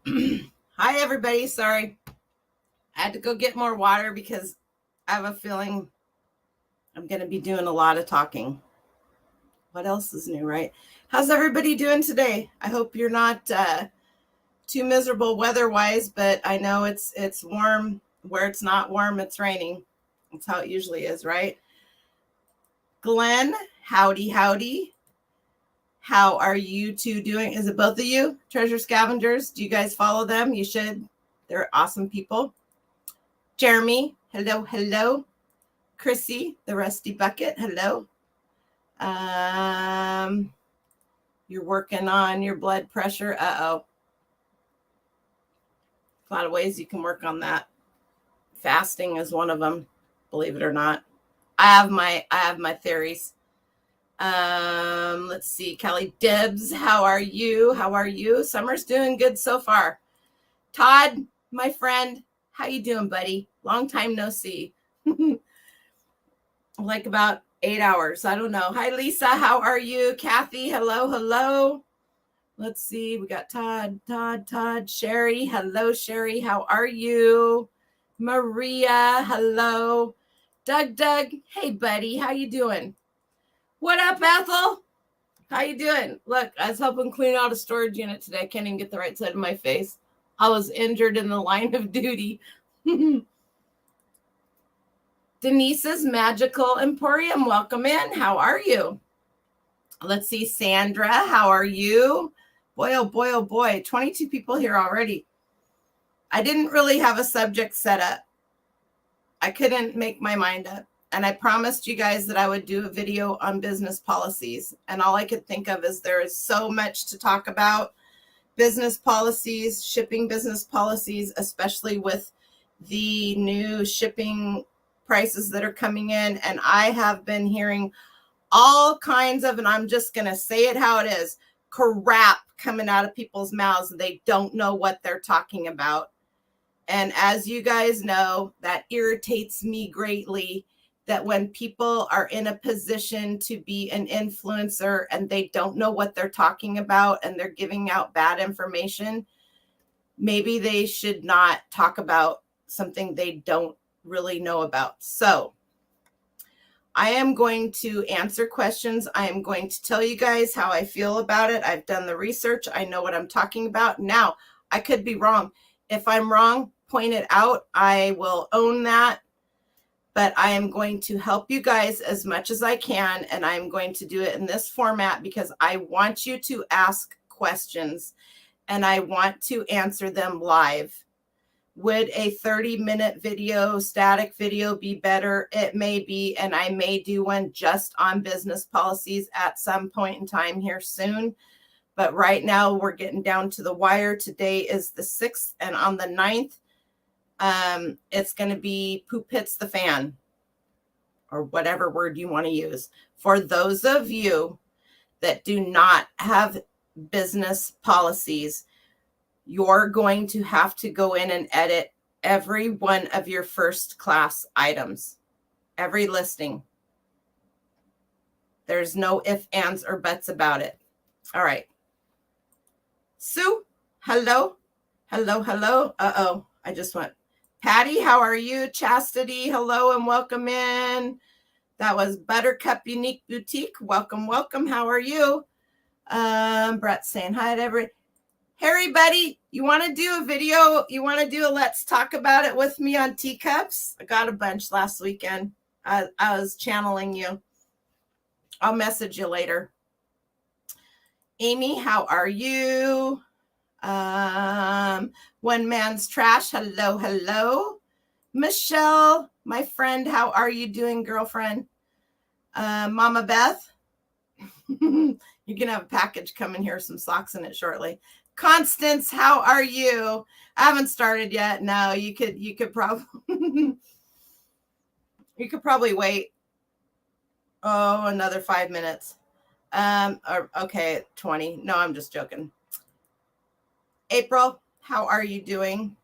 Hi, everybody. Sorry. I had to go get more water because I have a feeling I'm going to be doing a lot of talking. What else is new, right? How's everybody doing today? I hope you're not too miserable weather-wise, but I know it's warm. Where it's not warm, it's raining. That's how it usually is, right? Glenn, howdy, howdy. How are you two doing? Is it both of you, treasure scavengers? Do you guys follow them? You should. They're awesome people. Jeremy, hello, hello. Chrissy, the rusty bucket, hello. You're working on your blood pressure. Uh-oh. A lot of ways you can work on that. Fasting is one of them, believe it or not. I have my theories. Let's see. Kelly Debs, how are you? How are you? Summer's doing good so far. Todd, my friend, how you doing, buddy? Long time no see. Like about 8 hours. I don't know. Hi, Lisa. How are you? Kathy, hello, hello. Let's see. We got Todd. Sherry, hello, Sherry. How are you? Maria, hello. Doug, hey, buddy. How you doing? What up, Ethel? How you doing? Look, I was helping clean out a storage unit today. I can't even get the right side of my face. I was injured in the line of duty. Denise's Magical Emporium, welcome in. How are you? Let's see, Sandra, how are you? Boy, oh boy, oh boy, 22 people here already. I didn't really have a subject set up. I couldn't make my mind up. And I promised you guys that I would do a video on business policies. And all I could think of is there is so much to talk about. Business policies, shipping business policies, especially with the new shipping prices that are coming in. And I have been hearing all kinds of, and I'm just going to say it how it is, crap coming out of people's mouths. They don't know what they're talking about. And as you guys know, that irritates me greatly, that when people are in a position to be an influencer and they don't know what they're talking about and they're giving out bad information, maybe they should not talk about something they don't really know about. So I am going to answer questions. I am going to tell you guys how I feel about it. I've done the research. I know what I'm talking about. Now, I could be wrong. If I'm wrong, point it out. I will own that. But I am going to help you guys as much as I can. And I'm going to do it in this format because I want you to ask questions and I want to answer them live. Would a 30-minute video, static video, be better? It may be, and I may do one just on business policies at some point in time here soon. But right now, we're getting down to the wire. Today is the 6th, and on the 9th, it's going to be poop hits the fan, or whatever word you want to use. For those of you that do not have business policies, you're going to have to go in and edit every one of your first class items, every listing. There's no ifs, ands, or buts about it. All right. Sue, hello. Hello. Uh-oh, I just went. Patty, how are you? Chastity, hello and welcome in. That was Buttercup Unique Boutique. Welcome. How are you? Brett's saying hi to everybody. Harry, buddy, you want to do a video? You want to do a let's talk about it with me on teacups? I got a bunch last weekend. I was channeling you. I'll message you later. Amy, how are you? One Man's Trash, hello. Michelle, my friend, how are you doing, girlfriend? Mama Beth, you can have a package coming here, some socks in it shortly. Constance, how are you? I haven't started yet. No, you could probably you could probably wait. Oh, another 5 minutes. Okay, 20. No, I'm just joking. April, how are you doing?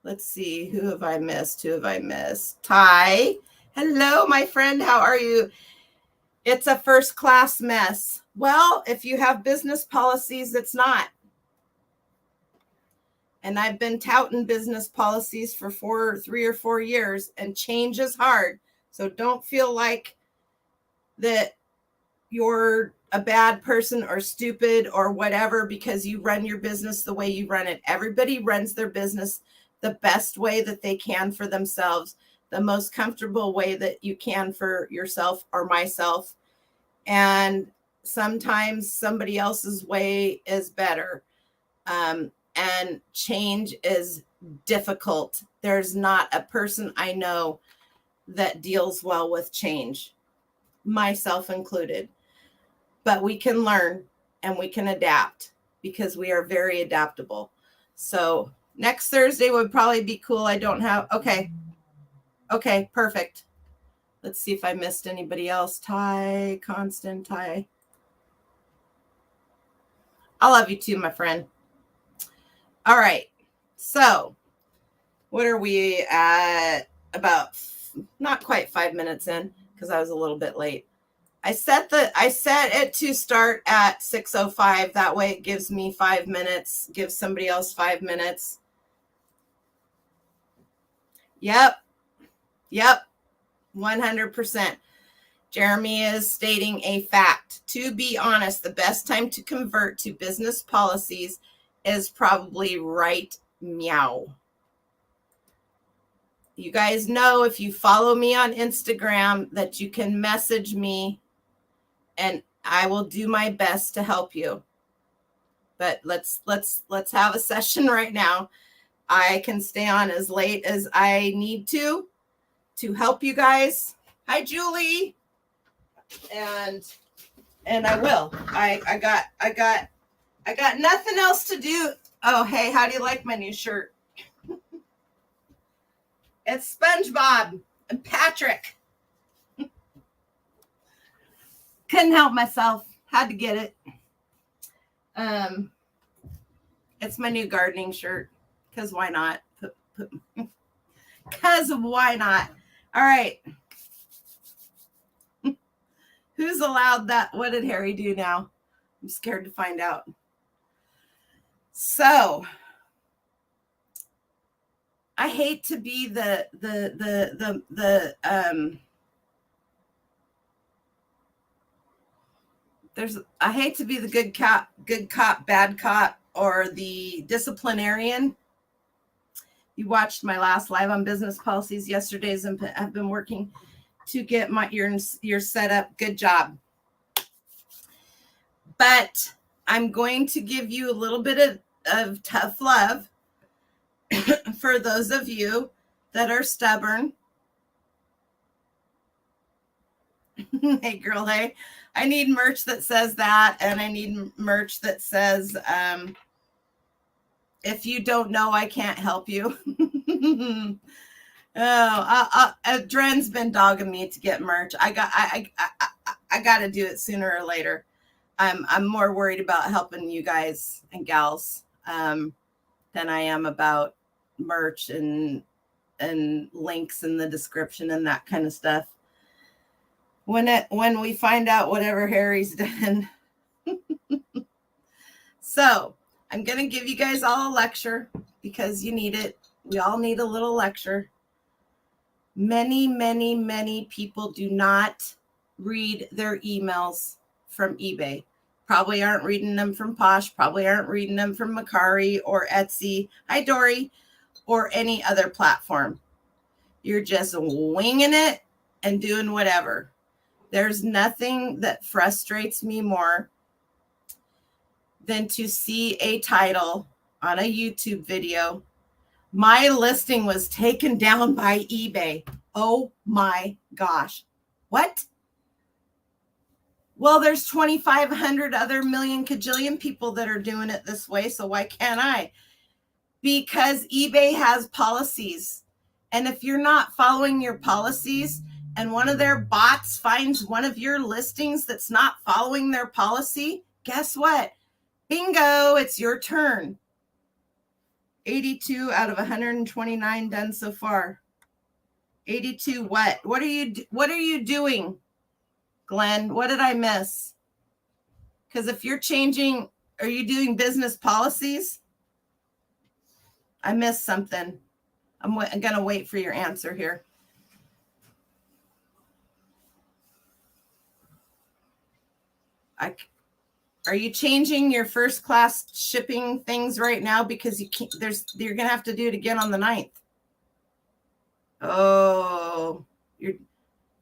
Let's see. Who have I missed? Ty, hello, my friend. How are you? It's a first class mess. Well, if you have business policies, it's not. And I've been touting business policies for 3 or 4 years, and change is hard. So don't feel like that you're a bad person or stupid or whatever because you run your business the way you run it. Everybody runs their business the best way that they can for themselves, the most comfortable way that you can for yourself or myself. And sometimes somebody else's way is better. And change is difficult. There's not a person I know that deals well with change, myself included. But we can learn and we can adapt because we are very adaptable. So next Thursday would probably be cool. I don't have, okay, perfect. Let's see if I missed anybody else. Ty, Constant, Ty. I love you too, my friend. All right. So what are we at? About not quite 5 minutes in because I was a little bit late. I set it to start at 6:05. That way it gives me 5 minutes, gives somebody else 5 minutes. Yep. 100%. Jeremy is stating a fact. To be honest, the best time to convert to business policies is probably right meow. You guys know if you follow me on Instagram that you can message me and I will do my best to help you. But let's have a session right now. I can stay on as late as I need to help you guys. Hi, Julie. And I will. I got nothing else to do. Oh, hey, how do you like my new shirt? It's SpongeBob and Patrick. Couldn't help myself. Had to get it. It's my new gardening shirt. Because why not? Because why not? All right. Who's allowed that? What did Harry do now? I'm scared to find out. So I hate to be I hate to be the good cop, bad cop, or the disciplinarian. You watched my last live on business policies yesterday's and I've been working to get your set up. Good job. But I'm going to give you a little bit of tough love for those of you that are stubborn. Hey, girl, hey. I need merch that says that, and I need merch that says, if you don't know, I can't help you. Dren's been dogging me to get merch. I got to do it sooner or later. I'm more worried about helping you guys and gals than I am about merch and links in the description and that kind of stuff. When we find out whatever Harry's done. So I'm going to give you guys all a lecture because you need it. We all need a little lecture. Many, many, many people do not read their emails from eBay. Probably aren't reading them from Posh. Probably aren't reading them from Macari or Etsy. Hi, Dory. Or any other platform. You're just winging it and doing whatever. There's nothing that frustrates me more than to see a title on a YouTube video. My listing was taken down by eBay. Oh my gosh. What? Well, there's 2,500 other million kajillion people that are doing it this way. So why can't I? Because eBay has policies. And if you're not following your policies and one of their bots finds one of your listings that's not following their policy, guess what? Bingo, it's your turn. 82 out of 129 done so far. 82 what? What are you doing, Glenn? What did I miss? Because if you're changing, are you doing business policies? I missed something. I'm going to wait for your answer here. Are you changing your first class shipping things right now? Because you're going to have to do it again on the 9th. Oh, you're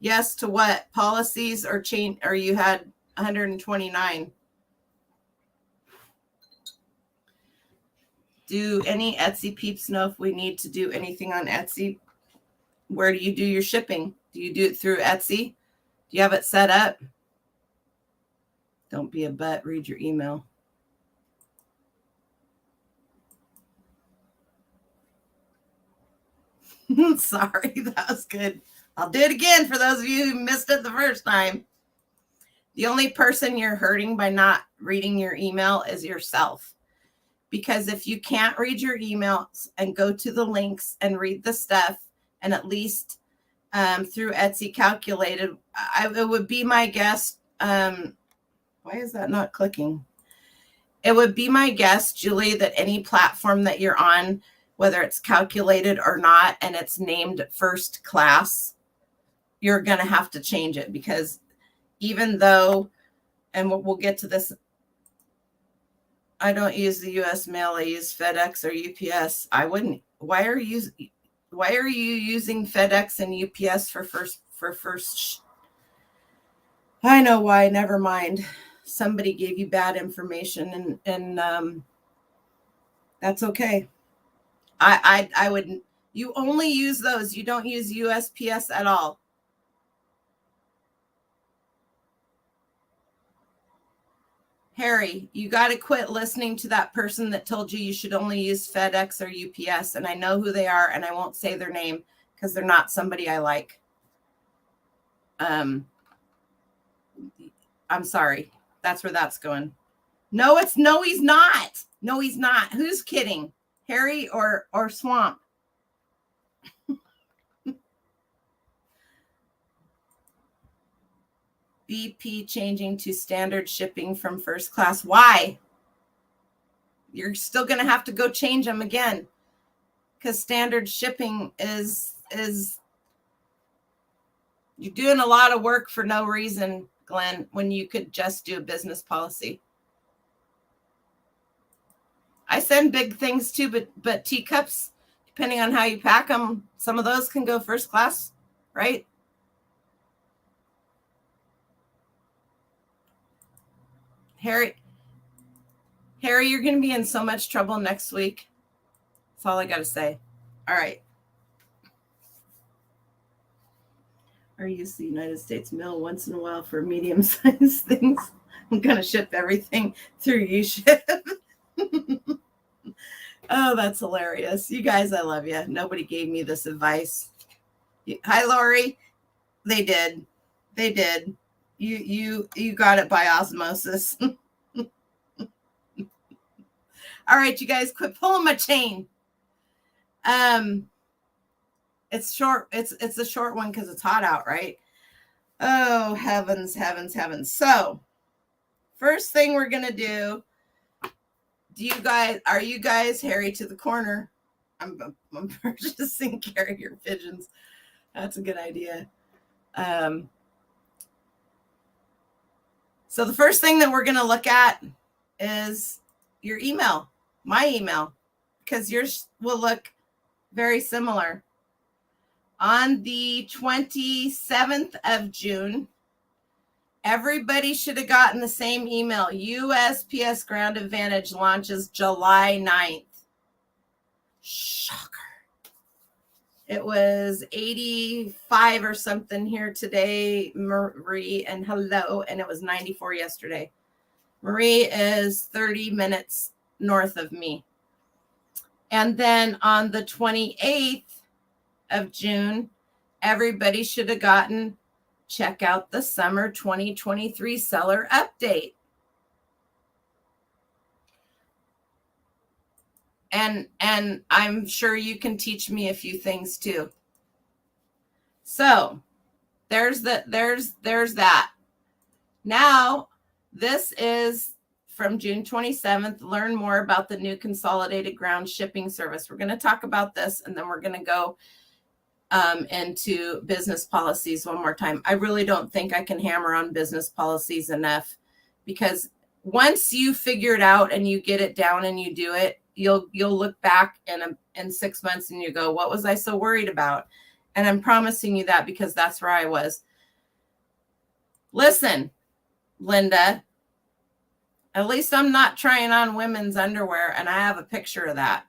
yes to what? Policies or change, or you had 129. Do any Etsy peeps know if we need to do anything on Etsy? Where do you do your shipping? Do you do it through Etsy? Do you have it set up? Don't be a butt. Read your email. Sorry, that was good. I'll do it again for those of you who missed it the first time. The only person you're hurting by not reading your email is yourself. Because if you can't read your emails and go to the links and read the stuff, and at least through Etsy calculated, it would be my guess. Why is that not clicking? It would be my guess, Julie, that any platform that you're on, whether it's calculated or not, and it's named first class, you're going to have to change it, because even though, and we'll get to this, I don't use the U.S. mail. I use FedEx or UPS. I wouldn't. Why are you using FedEx and UPS for first? I know why. Never mind. Somebody gave you bad information, and that's okay. I wouldn't. You only use those. You don't use USPS at all. Harry, you got to quit listening to that person that told you you should only use FedEx or UPS. And I know who they are, and I won't say their name because they're not somebody I like. I'm sorry. That's where that's going. No, he's not. No, he's not. Who's kidding? Harry or Swamp? BP changing to standard shipping from first class. Why? You're still going to have to go change them again, because standard shipping is you're doing a lot of work for no reason, Glenn, when you could just do a business policy. I send big things too, but teacups, depending on how you pack them, some of those can go first class, right? Harry, you're going to be in so much trouble next week. That's all I got to say. All right. Or use the United States mail once in a while for medium-sized things. I'm going to ship everything through UShip. Oh, that's hilarious. You guys, I love you. Nobody gave me this advice. Hi, Lori. They did. You got it by osmosis. All right, you guys, quit pulling my chain. It's short. It's a short one because it's hot out, right? Oh, heavens. So, first thing we're gonna do. Are you guys Harry to the corner? I'm purchasing carrier pigeons. That's a good idea. So the first thing that we're going to look at is your email, my email, because yours will look very similar. On the 27th of June, everybody should have gotten the same email. USPS Ground Advantage launches July 9th. Shocker. It was 85 or something here today, Marie, and hello, and it was 94 yesterday. Marie is 30 minutes north of me. And then on the 28th of June, everybody should have gotten check out the summer 2023 seller update. And I'm sure you can teach me a few things too. So there's that. Now, this is from June 27th. Learn more about the new consolidated ground shipping service. We're going to talk about this, and then we're going to go into business policies one more time. I really don't think I can hammer on business policies enough, because once you figure it out and you get it down and you do it, you'll look back in 6 months and you go, what was I so worried about? And I'm promising you that, because that's where I was. Listen, Linda, at least I'm not trying on women's underwear, and I have a picture of that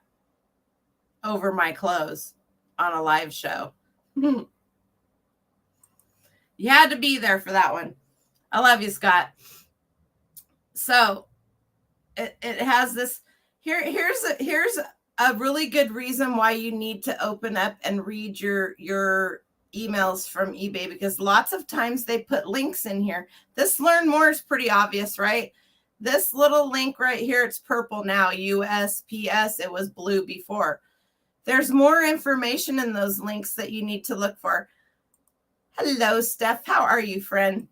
over my clothes on a live show. You had to be there for that one. I love you, Scott. So it has this here's a really good reason why you need to open up and read your emails from eBay, because lots of times they put links in here. This learn more is pretty obvious, right? This little link right here, it's purple now, USPS. It was blue before. There's more information in those links that you need to look for. Hello, Steph. How are you, friend?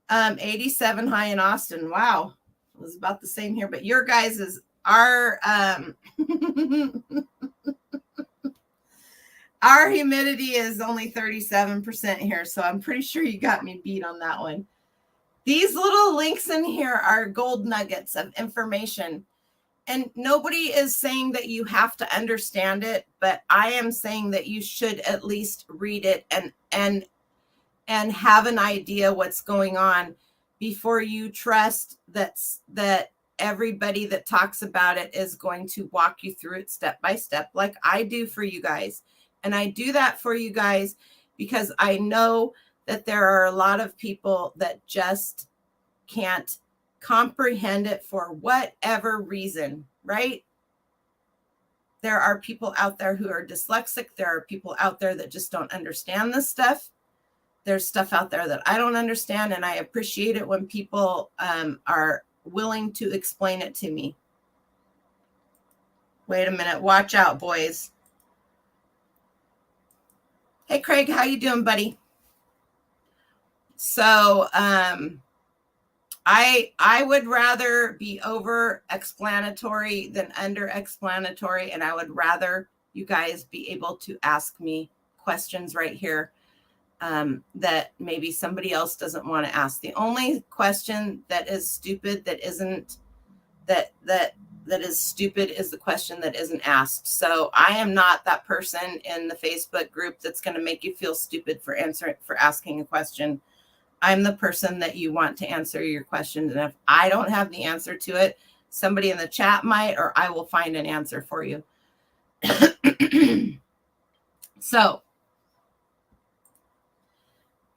87 high in Austin. Wow. It was about the same here, but your guys is our our humidity is only 37% here, so I'm pretty sure you got me beat on that one. These little links in here are gold nuggets of information, and nobody is saying that you have to understand it, but I am saying that you should at least read it and have an idea what's going on before you trust that everybody that talks about it is going to walk you through it step by step, like I do for you guys. And I do that for you guys because I know that there are a lot of people that just can't comprehend it for whatever reason, right? There are people out there who are dyslexic. There are people out there that just don't understand this stuff. There's stuff out there that I don't understand, and I appreciate it when people are willing to explain it to me. Wait a minute. Watch out, boys. Hey, Craig, how you doing, buddy? So I would rather be over-explanatory than under-explanatory, and I would rather you guys be able to ask me questions right here that maybe somebody else doesn't want to ask. The only question that is stupid that is stupid is the question that isn't asked. So I am not that person in the Facebook group that's going to make you feel stupid for asking a question. I'm the person that you want to answer your questions. And if I don't have the answer to it, somebody in the chat might, or I will find an answer for you. So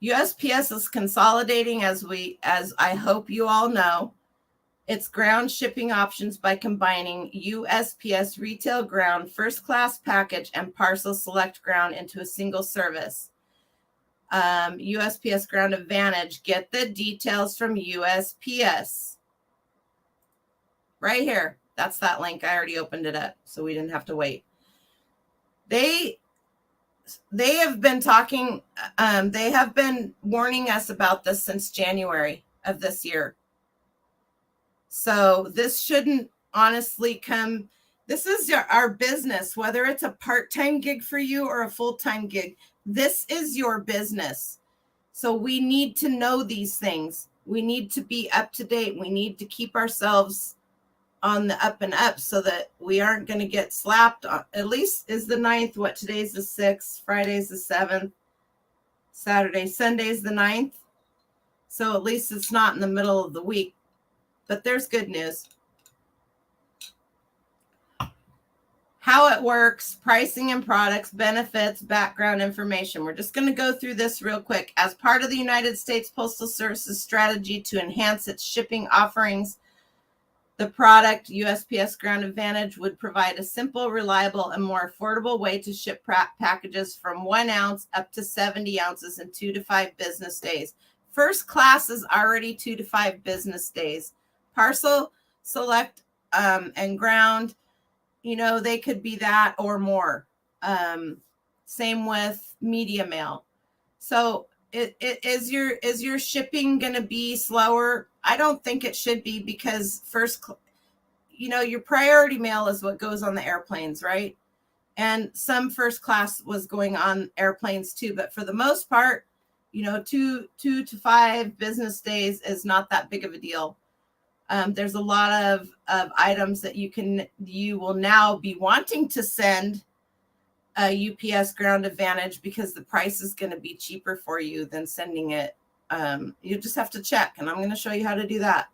USPS is consolidating, as I hope you all know, its ground shipping options by combining USPS retail ground, first class package, and parcel select ground into a single service. USPS Ground Advantage. Get the details from USPS. Right here. That's that link. I already opened it up, so we didn't have to wait. They have been talking, they have been warning us about this since January of this year. So this shouldn't honestly come. This is our business, whether it's a part-time gig for you or a full-time gig. This is your business. So we need to know these things. We need to be up to date. We need to keep ourselves on the up and up so that we aren't going to get slapped. At least is the 9th. What, today's the 6th, Friday's the 7th, Sunday's the 9th. So at least it's not in the middle of the week. But there's good news. How it works, pricing and products, benefits, background information. We're just going to go through this real quick. As part of the United States Postal Service's strategy to enhance its shipping offerings, the product USPS Ground Advantage would provide a simple, reliable, and more affordable way to ship packages from 1 ounce up to 70 ounces in 2 to 5 business days. First class is already 2 to 5 business days. Parcel, select, and ground, they could be that or more. Same with media mail. So Is your shipping going to be slower? I don't think it should be, because your priority mail is what goes on the airplanes, right? And some first class was going on airplanes too, but for the most part, 2 to 5 business days is not that big of a deal. There's a lot of items that you will now be wanting to send a UPS Ground Advantage, because the price is going to be cheaper for you than sending it. You just have to check, and I'm going to show you how to do that.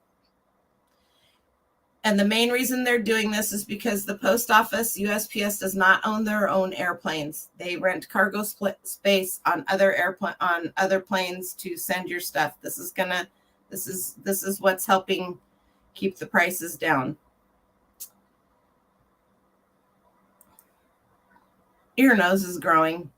And the main reason they're doing this is because the post office, USPS, does not own their own airplanes. They rent cargo space on other planes to send your stuff. This is what's helping keep the prices down. Your nose is growing.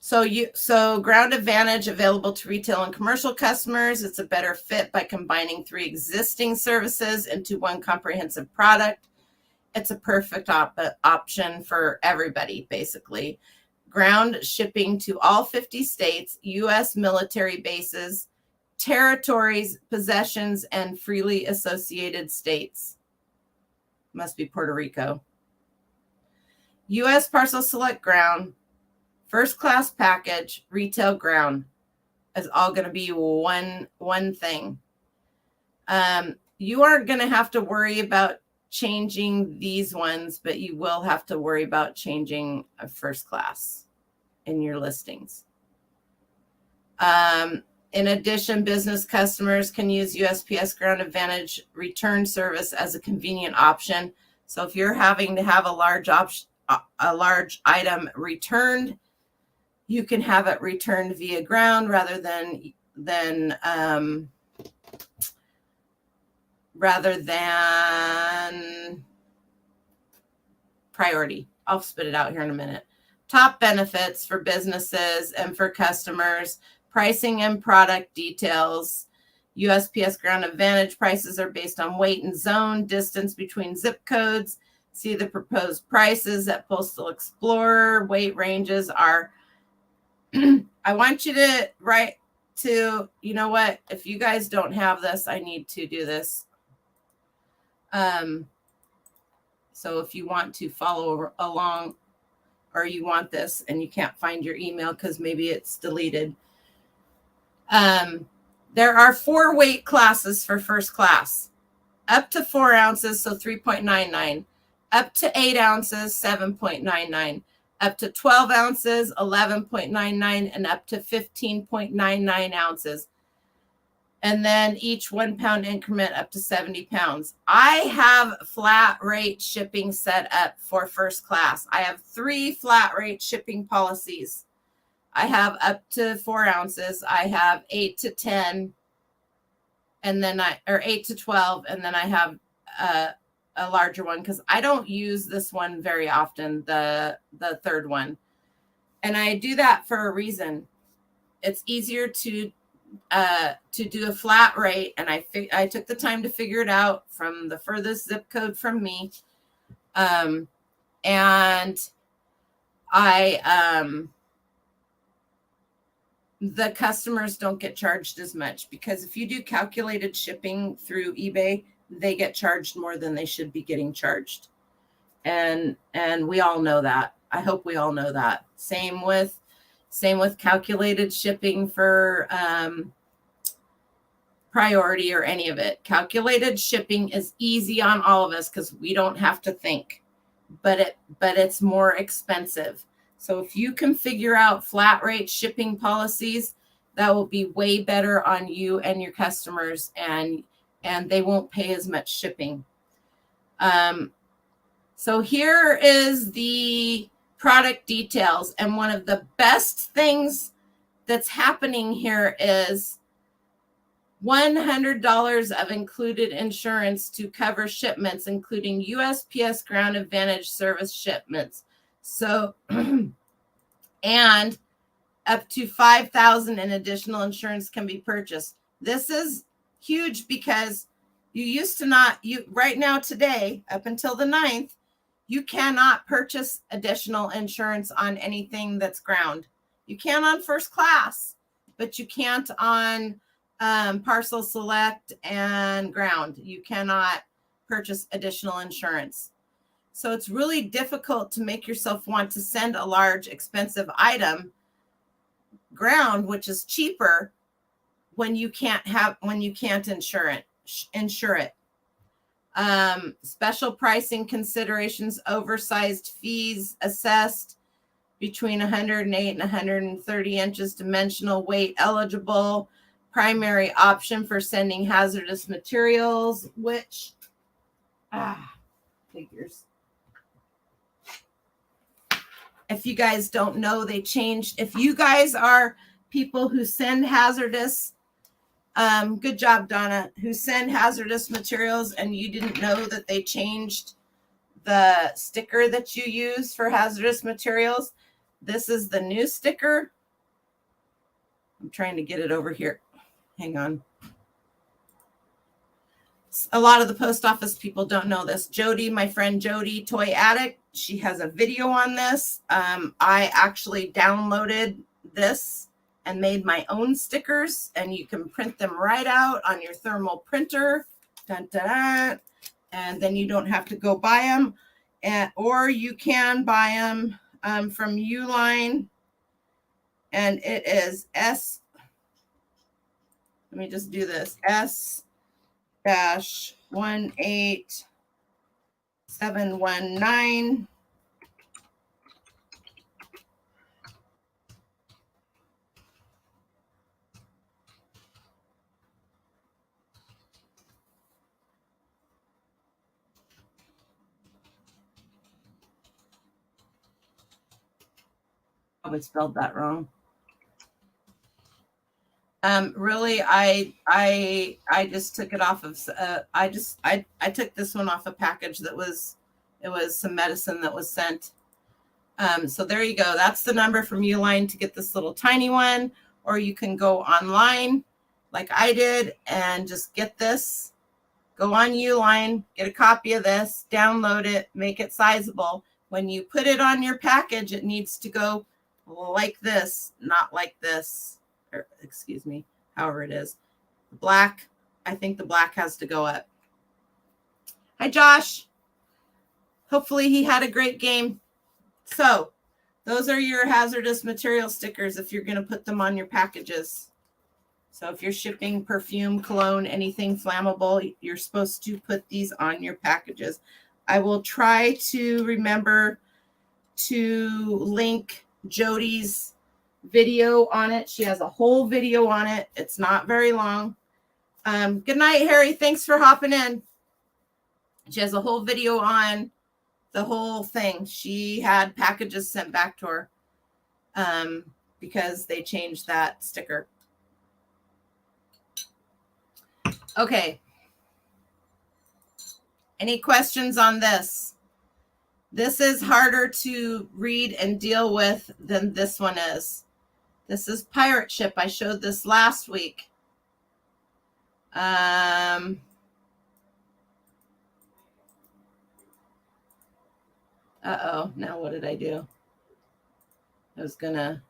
So Ground Advantage available to retail and commercial customers. It's a better fit by combining 3 existing services into one comprehensive product. It's a perfect option for everybody, basically. Ground shipping to all 50 states, U.S. military bases, territories, possessions, and freely associated states. Must be Puerto Rico. U.S. Parcel Select Ground, first class package, retail ground is all going to be one thing. You aren't going to have to worry about changing these ones, but you will have to worry about changing a first class in your listings. In addition, business customers can use USPS Ground Advantage return service as a convenient option. So if you're having to have a large item returned, you can have it returned via ground rather than priority. I'll spit it out here in a minute. Top benefits for businesses and for customers: pricing and product details. USPS Ground Advantage prices are based on weight and zone, distance between zip codes. See the proposed prices at Postal Explorer. Weight ranges are, I want you to write to, you know what, if you guys don't have this, I need to do this. So if you want to follow along, or you want this and you can't find your email because maybe it's deleted. There are 4 weight classes for first class: up to 4 ounces, so 3.99, up to 8 ounces, 7.99, up to 12 ounces, 11.99, and up to 15.99 ounces. And then each 1 pound increment up to 70 pounds. I have flat rate shipping set up for first class. I have 3 flat rate shipping policies. I have up to 4 ounces. I have 8 to 10, and then 8 to 12, and then I have a larger one because I don't use this one very often, the third one. And I do that for a reason. It's easier to do a flat rate, and I took the time to figure it out from the furthest zip code from me. And the customers don't get charged as much, because if you do calculated shipping through eBay, they get charged more than they should be getting charged. And we all know that. I hope we all know that. Same with calculated shipping for priority or any of it. Calculated shipping is easy on all of us because we don't have to think, but it's more expensive. So if you can figure out flat rate shipping policies, that will be way better on you and your customers, and they won't pay as much shipping. So here is the product details. And one of the best things that's happening here is $100 of included insurance to cover shipments, including USPS Ground Advantage service shipments. So, and up to $5,000 in additional insurance can be purchased. This is huge because you used to not, right now today, up until the 9th, You cannot purchase additional insurance on anything that's ground. You can on first class, but you can't on parcel select and ground. You cannot purchase additional insurance. So it's really difficult to make yourself want to send a large, expensive item ground, which is cheaper, when you can't insure it. Special pricing considerations, oversized fees assessed between 108 and 130 inches, dimensional weight eligible, primary option for sending hazardous materials, which figures. If you guys don't know, they changed. If you guys are people who send hazardous, good job, Donna, who send hazardous materials and you didn't know that they changed the sticker that you use for hazardous materials. This is the new sticker. I'm trying to get it over here. Hang on. A lot of the post office people don't know this. Jody, my friend Jody, Toy Addict, she has a video on this. I actually downloaded this and made my own stickers, and you can print them right out on your thermal printer. Dun, dun, dun. And then you don't have to go buy them. Or you can buy them from Uline. And it is let me just do this. S-18719. Probably spelled that wrong. Really, I just took it off of, I took this one off a package that was, it was some medicine that was sent. So there you go. That's the number from Uline to get this little tiny one, or you can go online like I did and just get this, go on Uline, get a copy of this, download it, make it sizable. When you put it on your package, it needs to go like this, not like this. Or, excuse me, however it is. Black, I think the black has to go up. Hi, Josh. Hopefully he had a great game. So those are your hazardous material stickers if you're going to put them on your packages. So if you're shipping perfume, cologne, anything flammable, you're supposed to put these on your packages. I will try to remember to link Jody's video on it. She has a whole video on it. It's not very long. Good night, Harry. Thanks for hopping in. She has a whole video on the whole thing. She had packages sent back to her because they changed that sticker. Okay. Any questions on this? This is harder to read and deal with than this one is. This is Pirate Ship. I showed this last week. Uh-oh. Now what did I do? I was going to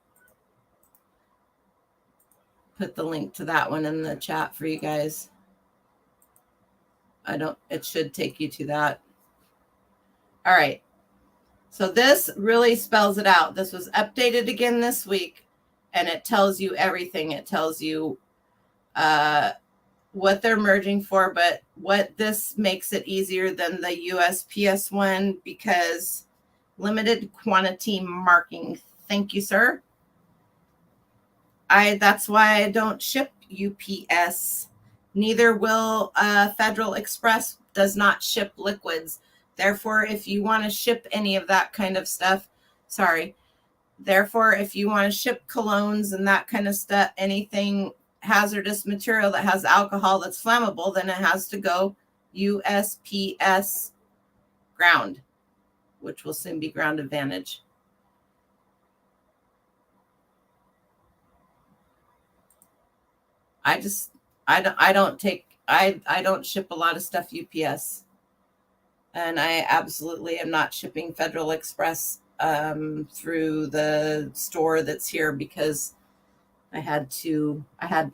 put the link to that one in the chat for you guys. It should take you to that. All right. So this really spells it out. This was updated again this week. And it tells you everything. It tells you what they're merging for, but what this makes it easier than the USPS one because limited quantity marking. Thank you, sir. That's why I don't ship UPS. Neither will Federal Express does not ship liquids. Therefore, if you want to ship any of that kind of stuff, Therefore, if you want to ship colognes and that kind of stuff, anything hazardous material that has alcohol that's flammable, then it has to go USPS ground, which will soon be Ground Advantage. I don't ship a lot of stuff UPS. And I absolutely am not shipping Federal Express through the store that's here because I had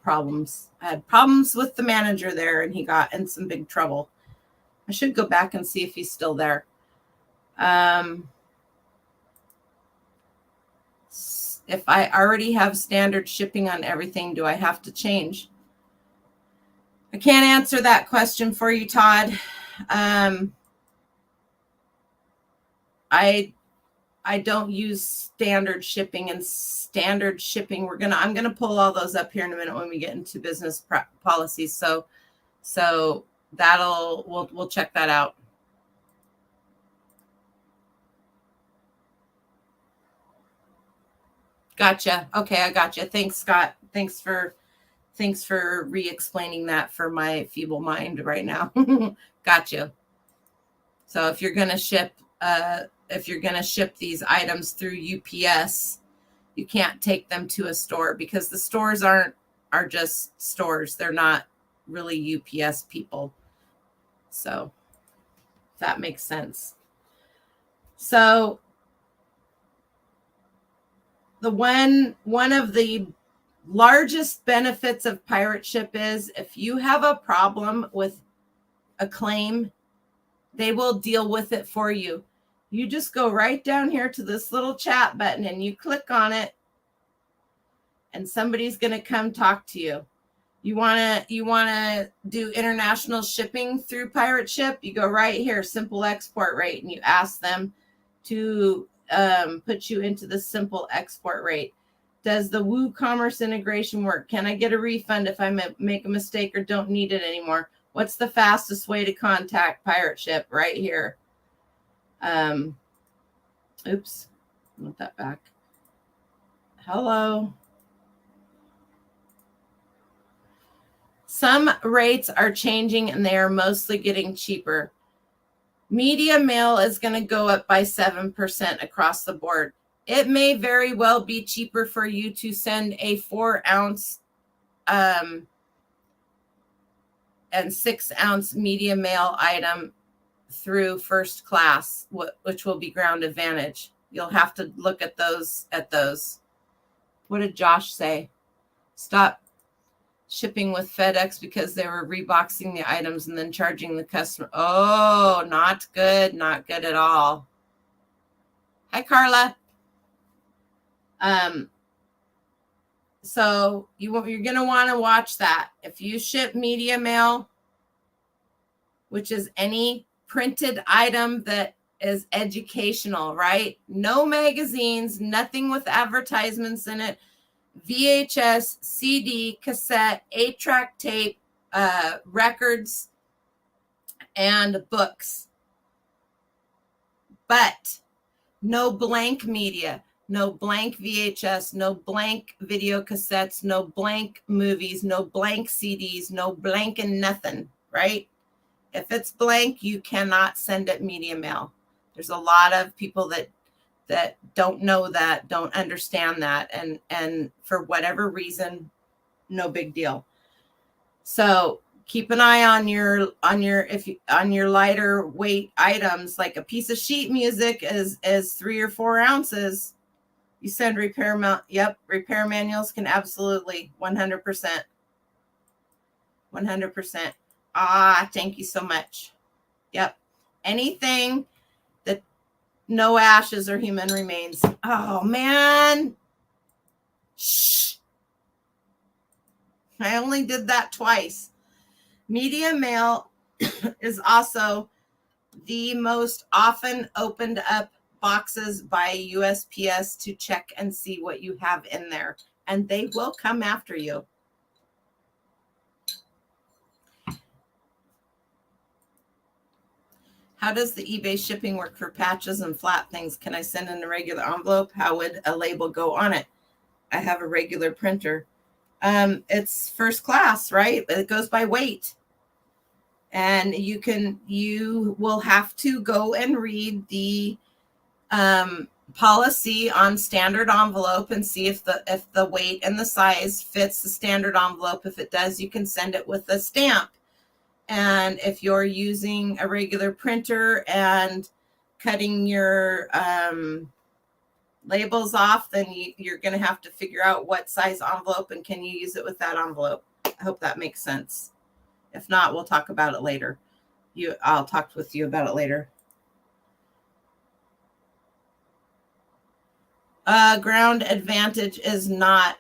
problems. I had problems with the manager there, and he got in some big trouble. I should go back and see if he's still there. If I already have standard shipping on everything, do I have to change? I can't answer that question for you, Todd. I don't use standard shipping, and standard shipping, I'm gonna pull all those up here in a minute when we get into business policies. So we'll check that out. Gotcha. Okay, I gotcha. Thanks, Scott. Thanks for re-explaining that for my feeble mind right now. Gotcha. So if you're gonna ship these items through UPS, you can't take them to a store because the stores are just stores. They're not really UPS people. So that makes sense. So one of the largest benefits of pirate ship is if you have a problem with a claim, they will deal with it for you. You just go right down here to this little chat button and you click on it, and somebody's going to come talk to you. You want to do international shipping through pirate ship, you go right here, simple export rate, and you ask them to put you into the simple export rate. Does the WooCommerce integration work? Can I get a refund if I make a mistake or don't need it anymore? What's the fastest way to contact pirate ship? Right here. Oops, I want that back. Hello. Some rates are changing and they are mostly getting cheaper. Media mail is going to go up by 7% across the board. It may very well be cheaper for you to send a 4-ounce and 6-ounce media mail item through first class, which will be Ground Advantage. You'll have to look at those. What did Josh say? Stop shipping with FedEx because they were reboxing the items and then charging the customer. Oh, not good. Not good at all. Hi, Carla. So you're going to want to watch that. If you ship media mail, which is any printed item that is educational, right? No magazines, nothing with advertisements in it. VHS, CD, cassette, 8-track tape, records, and books. But no blank media, no blank VHS, no blank video cassettes, no blank movies, no blank CDs, no blank and nothing, right? If it's blank, you cannot send it media mail. There's a lot of people that don't know that, don't understand that, and for whatever reason, no big deal. So keep an eye on your lighter weight items, like a piece of sheet music is 3 or 4 ounces. You send repair manuals can absolutely 100%. Thank you so much. Yep. Anything that no ashes or human remains. Oh man. Shh. I only did that twice. Media mail is also the most often opened up boxes by USPS to check and see what you have in there, and they will come after you. How does the eBay shipping work for patches and flat things? Can I send in a regular envelope? How would a label go on it? I have a regular printer. It's first class, right? It goes by weight. And you will have to go and read the policy on standard envelope and see if the weight and the size fits the standard envelope. If it does, you can send it with a stamp. And if you're using a regular printer and cutting your labels off, then you're going to have to figure out what size envelope and can you use it with that envelope. I hope that makes sense. If not, we'll talk about it later. I'll talk with you about it later. Ground Advantage is not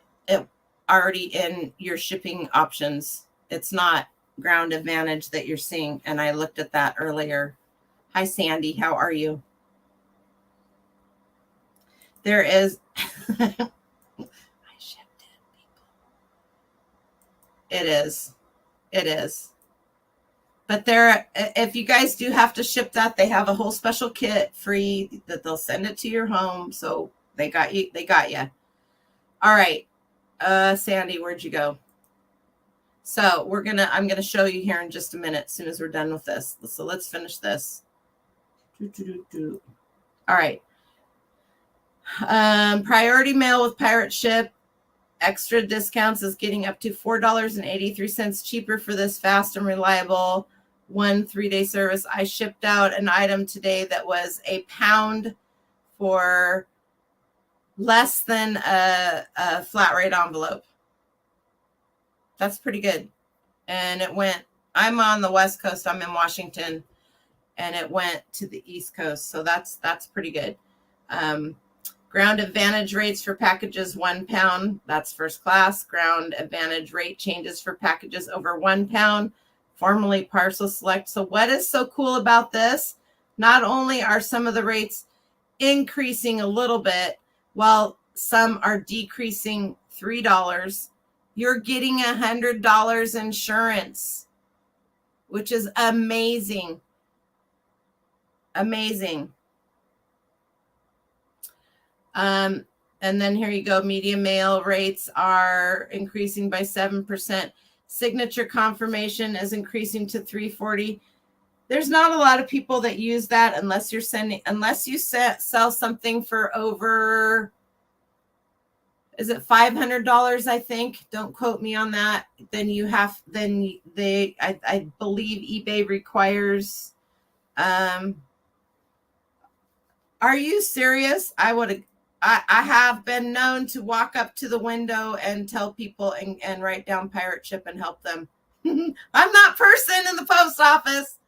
already in your shipping options. It's not Ground Advantage that you're seeing. And I looked at that earlier. Hi, Sandy. How are you? There is. I shipped it, people. It is. It is. But if you guys do have to ship that, they have a whole special kit free that they'll send it to your home. So they got you. They got you. All right. Sandy, where'd you go? So I'm going to show you here in just a minute as soon as we're done with this. So let's finish this. All right. Priority mail with Pirate Ship. Extra discounts is getting up to $4.83 cheaper for this fast and reliable 1 3-day service. I shipped out an item today that was £1 for less than a flat rate envelope. That's pretty good. And it went, I'm on the West Coast, I'm in Washington, and it went to the East Coast. So that's pretty good. Ground Advantage rates for packages £1, that's first class. Ground Advantage rate changes for packages over £1, formerly Parcel Select. So what is so cool about this? Not only are some of the rates increasing a little bit, while some are decreasing $3, you're getting $100 insurance, which is amazing. Amazing. And then here you go. Media mail rates are increasing by 7%. Signature confirmation is increasing to $3.40. There's not a lot of people that use that unless you sell something for over, is it $500? I think. Don't quote me on that. Then I believe eBay requires. Are you serious? I have been known to walk up to the window and tell people and write down Pirate Ship and help them. I'm that person in the post office.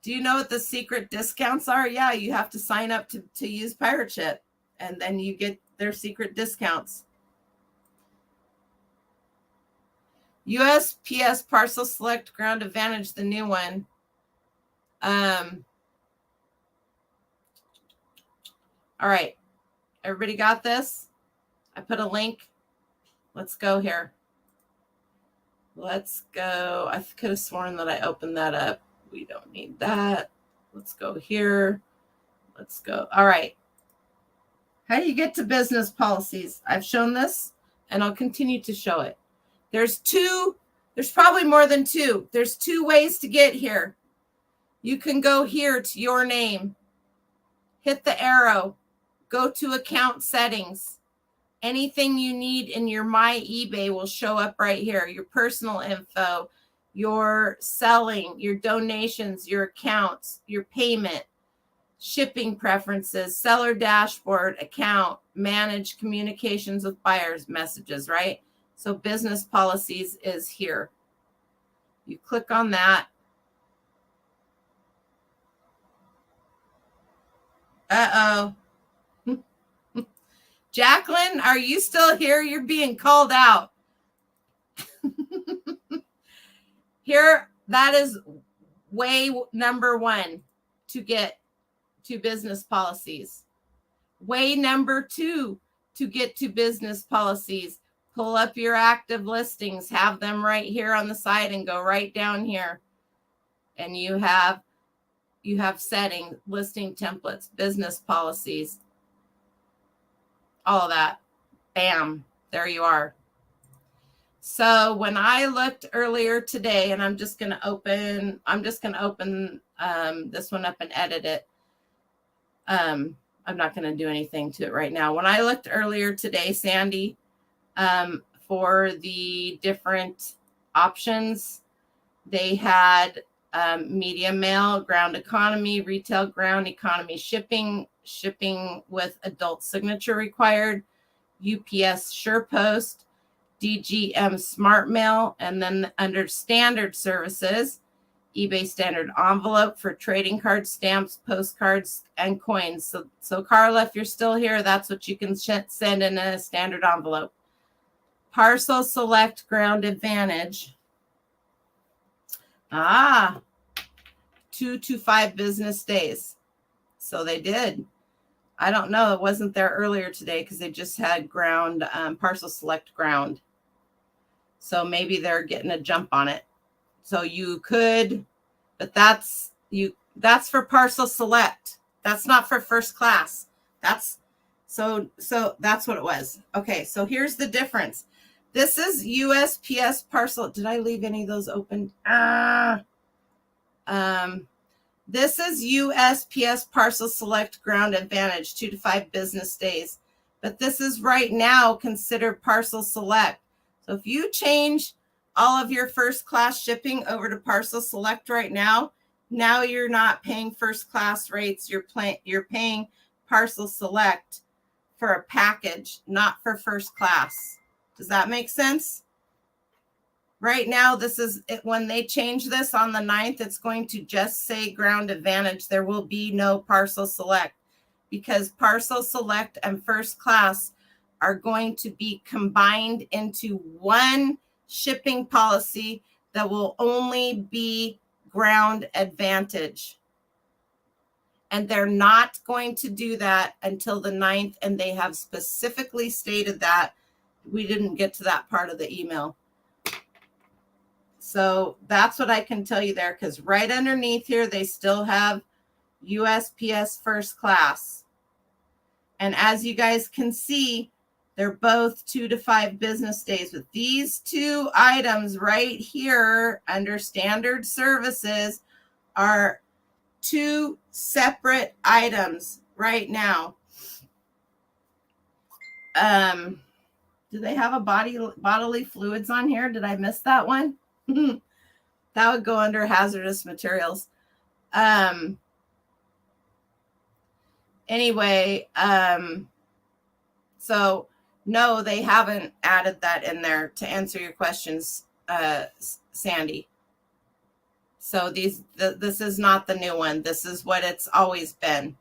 Do you know what the secret discounts are? Yeah, you have to sign up to use Pirate Ship, and then you get their secret discounts. USPS Parcel Select Ground Advantage, the new one. All right. Everybody got this? I put a link. Let's go here. Let's go. I could have sworn that I opened that up. We don't need that. Let's go here. Let's go. All right. How do you get to business policies? I've shown this and I'll continue to show it. There's probably more than two. There's 2 ways to get here. You can go here to your name, hit the arrow, go to account settings. Anything you need in your My eBay will show up right here. Your personal info, your selling, your donations, your accounts, your payment, shipping preferences, seller dashboard, account, manage communications with buyers, messages, right? So business policies is here. You click on that. Uh-oh. Jacqueline, are you still here? You're being called out. Here, that is way number 1 to get to business policies. Way number 2 to get to business policies. Pull up your active listings, have them right here on the side and go right down here. And you have setting, listing templates, business policies, all of that. Bam, there you are. So when I looked earlier today, and I'm just going to open this one up and edit it. I'm not going to do anything to it right now. When I looked earlier today, Sandy, for the different options. They had medium mail, ground economy, retail ground economy shipping with adult signature required, UPS SurePost, DGM Smart Mail, and then under standard services, eBay standard envelope for trading cards, stamps, postcards, and coins. So Carla, if you're still here, that's what you can send in a standard envelope. Parcel Select Ground Advantage. 2 to 5 business days. So they did. I don't know. It wasn't there earlier today because they just had ground, Parcel Select Ground. So maybe they're getting a jump on it. So you could, but that's for Parcel Select. That's not for first class. So that's what it was. Okay, so here's the difference. This is USPS parcel. Did I leave any of those open? This is USPS Parcel Select Ground Advantage, 2 to 5 business days. But this is right now considered Parcel Select. So if you change all of your first class shipping over to Parcel Select right now you're not paying first class rates. You're paying Parcel Select for a package, not for first class. Does that make sense? Right now, this is it. When they change this on the 9th, it's going to just say Ground Advantage. There will be no Parcel Select because Parcel Select and first class are going to be combined into one shipping policy that will only be Ground Advantage. And they're not going to do that until the 9th. And they have specifically stated that. We didn't get to that part of the email. So that's what I can tell you there, because right underneath here, they still have USPS first class. And as you guys can see, they're both 2 to 5 business days. With these two items right here under standard services are 2 separate items right now. Do they have a bodily fluids on here? Did I miss that one? That would go under hazardous materials. Anyway, so no, they haven't added that in there to answer your questions, Sandy. So this is not the new one. This is what it's always been.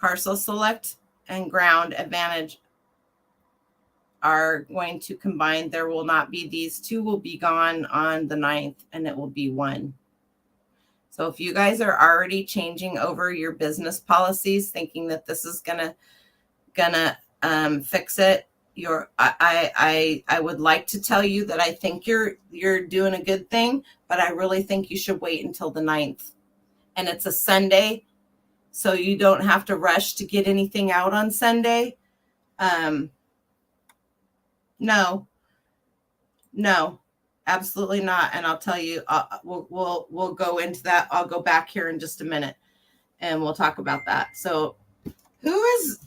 Parcel Select and Ground Advantage are going to combine. There will not be, these two will be gone on the 9th, and it will be one. So if you guys are already changing over your business policies, thinking that this is gonna fix it, I would like to tell you that I think you're doing a good thing, but I really think you should wait until the 9th. And it's a Sunday, so you don't have to rush to get anything out on Sunday. No, absolutely not. And I'll tell you, we'll go into that. I'll go back here in just a minute and we'll talk about that. So who is,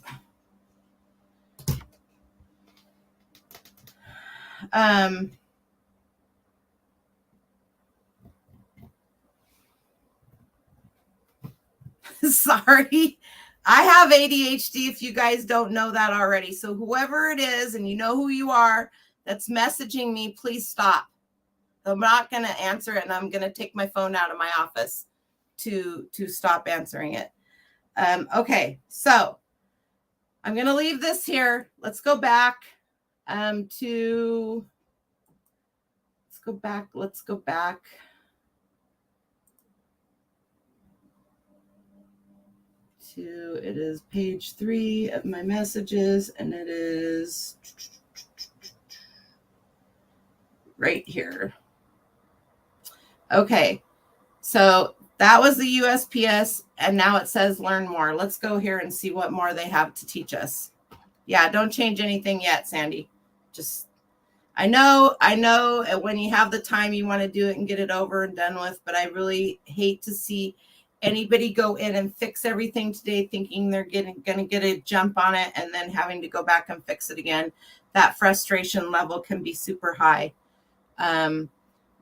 sorry, I have ADHD if you guys don't know that already. So whoever it is, and you know who you are, that's messaging me, please stop. I'm not going to answer it, and I'm going to take my phone out of my office to stop answering it. Okay, so I'm going to leave this here. Let's go back let's go back. It is page 3 of my messages, and it is right here. Okay, so that was the USPS, and now it says learn more. Let's go here and see what more they have to teach us. Yeah, don't change anything yet, Sandy. Just, I know when you have the time, you want to do it and get it over and done with, but I really hate to see anybody go in and fix everything today thinking they're going to get a jump on it and then having to go back and fix it again. That frustration level can be super high.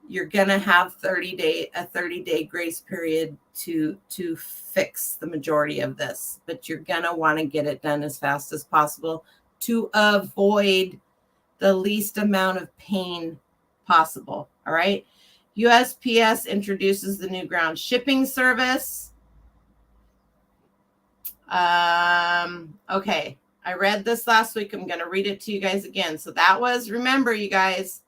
You're going to have a 30-day grace period to fix the majority of this, but you're going to want to get it done as fast as possible to avoid the least amount of pain possible. All right. USPS introduces the new ground shipping service. Okay. I read this last week. I'm going to read it to you guys again. So that was, remember you guys,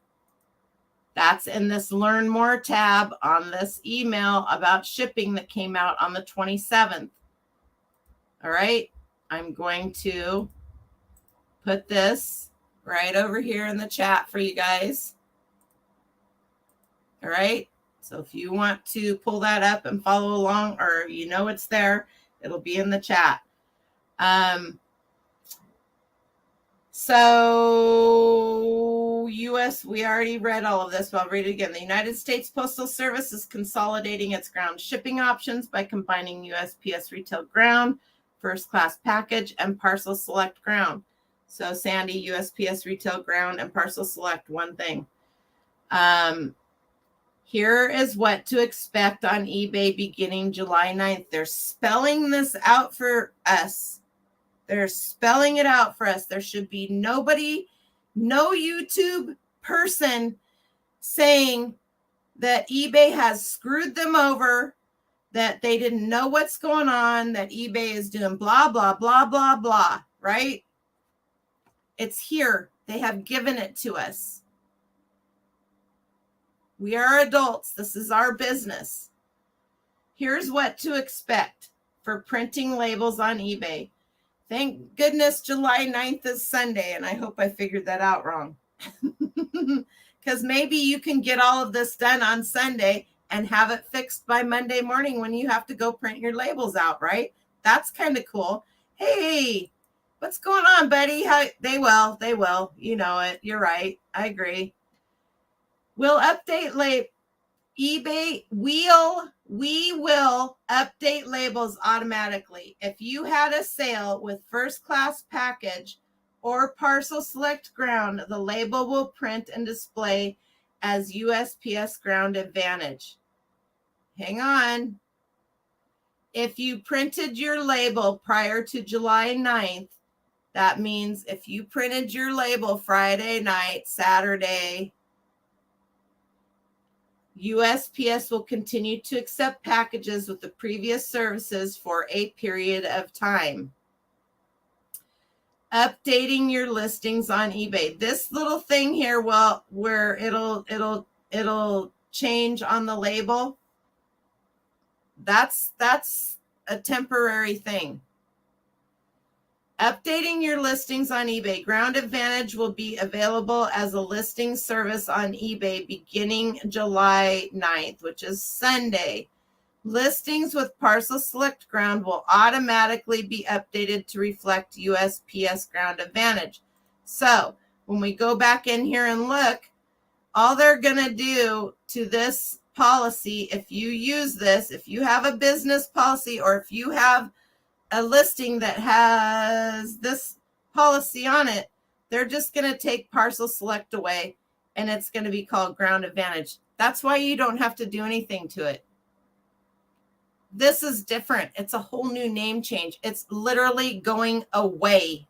that's in this Learn More tab on this email about shipping that came out on the 27th. All right. I'm going to put this right over here in the chat for you guys. All right. So if you want to pull that up and follow along, or you know it's there, it'll be in the chat. So we already read all of this, but I'll read it again. The United States Postal Service is consolidating its ground shipping options by combining USPS Retail Ground, First Class Package, and Parcel Select Ground. So Sandy, USPS Retail Ground, and Parcel Select, one thing. Here is what to expect on eBay beginning July 9th. They're spelling this out for us. They're spelling it out for us. There should be no YouTube person saying that eBay has screwed them over, that they didn't know what's going on, that eBay is doing blah, blah, blah, blah, blah, right? It's here. They have given it to us. We are adults. This is our business. Here's what to expect for printing labels on eBay. Thank goodness July 9th is Sunday, and I hope I figured that out wrong. Because maybe you can get all of this done on Sunday and have it fixed by Monday morning when you have to go print your labels out, right? That's kind of cool. Hey, what's going on, buddy? They will. You know it. You're right. I agree. We'll update eBay. We will update labels automatically. If you had a sale with First Class Package or Parcel Select Ground, the label will print and display as USPS Ground Advantage. Hang on. If you printed your label prior to July 9th, that means if you printed your label Friday night, Saturday, USPS will continue to accept packages with the previous services for a period of time. Updating your listings on eBay. This little thing here, well, where it'll change on the label, that's a temporary thing. Updating your listings on eBay. Ground Advantage will be available as a listing service on eBay beginning July 9th, which is Sunday. Listings with Parcel Select Ground will automatically be updated to reflect USPS Ground Advantage. So when we go back in here and look, all they're going to do to this policy, if you use this, if you have a business policy, or if you have a listing that has this policy on it, they're just going to take Parcel Select away, and it's going to be called Ground Advantage. That's why you don't have to do anything to it. This is different. It's a whole new name change. It's literally going away,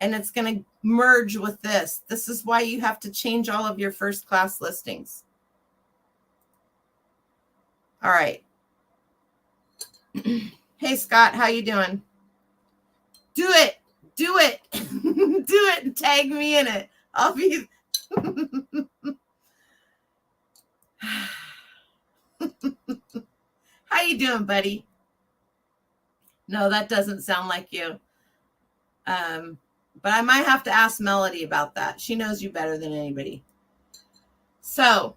and it's going to merge with this. This is why you have to change all of your first class listings. All right. Hey, Scott, how you doing? Do it. Do it. Do it and tag me in it. I'll be... How you doing, buddy? No, that doesn't sound like you. But I might have to ask Melody about that. She knows you better than anybody. So...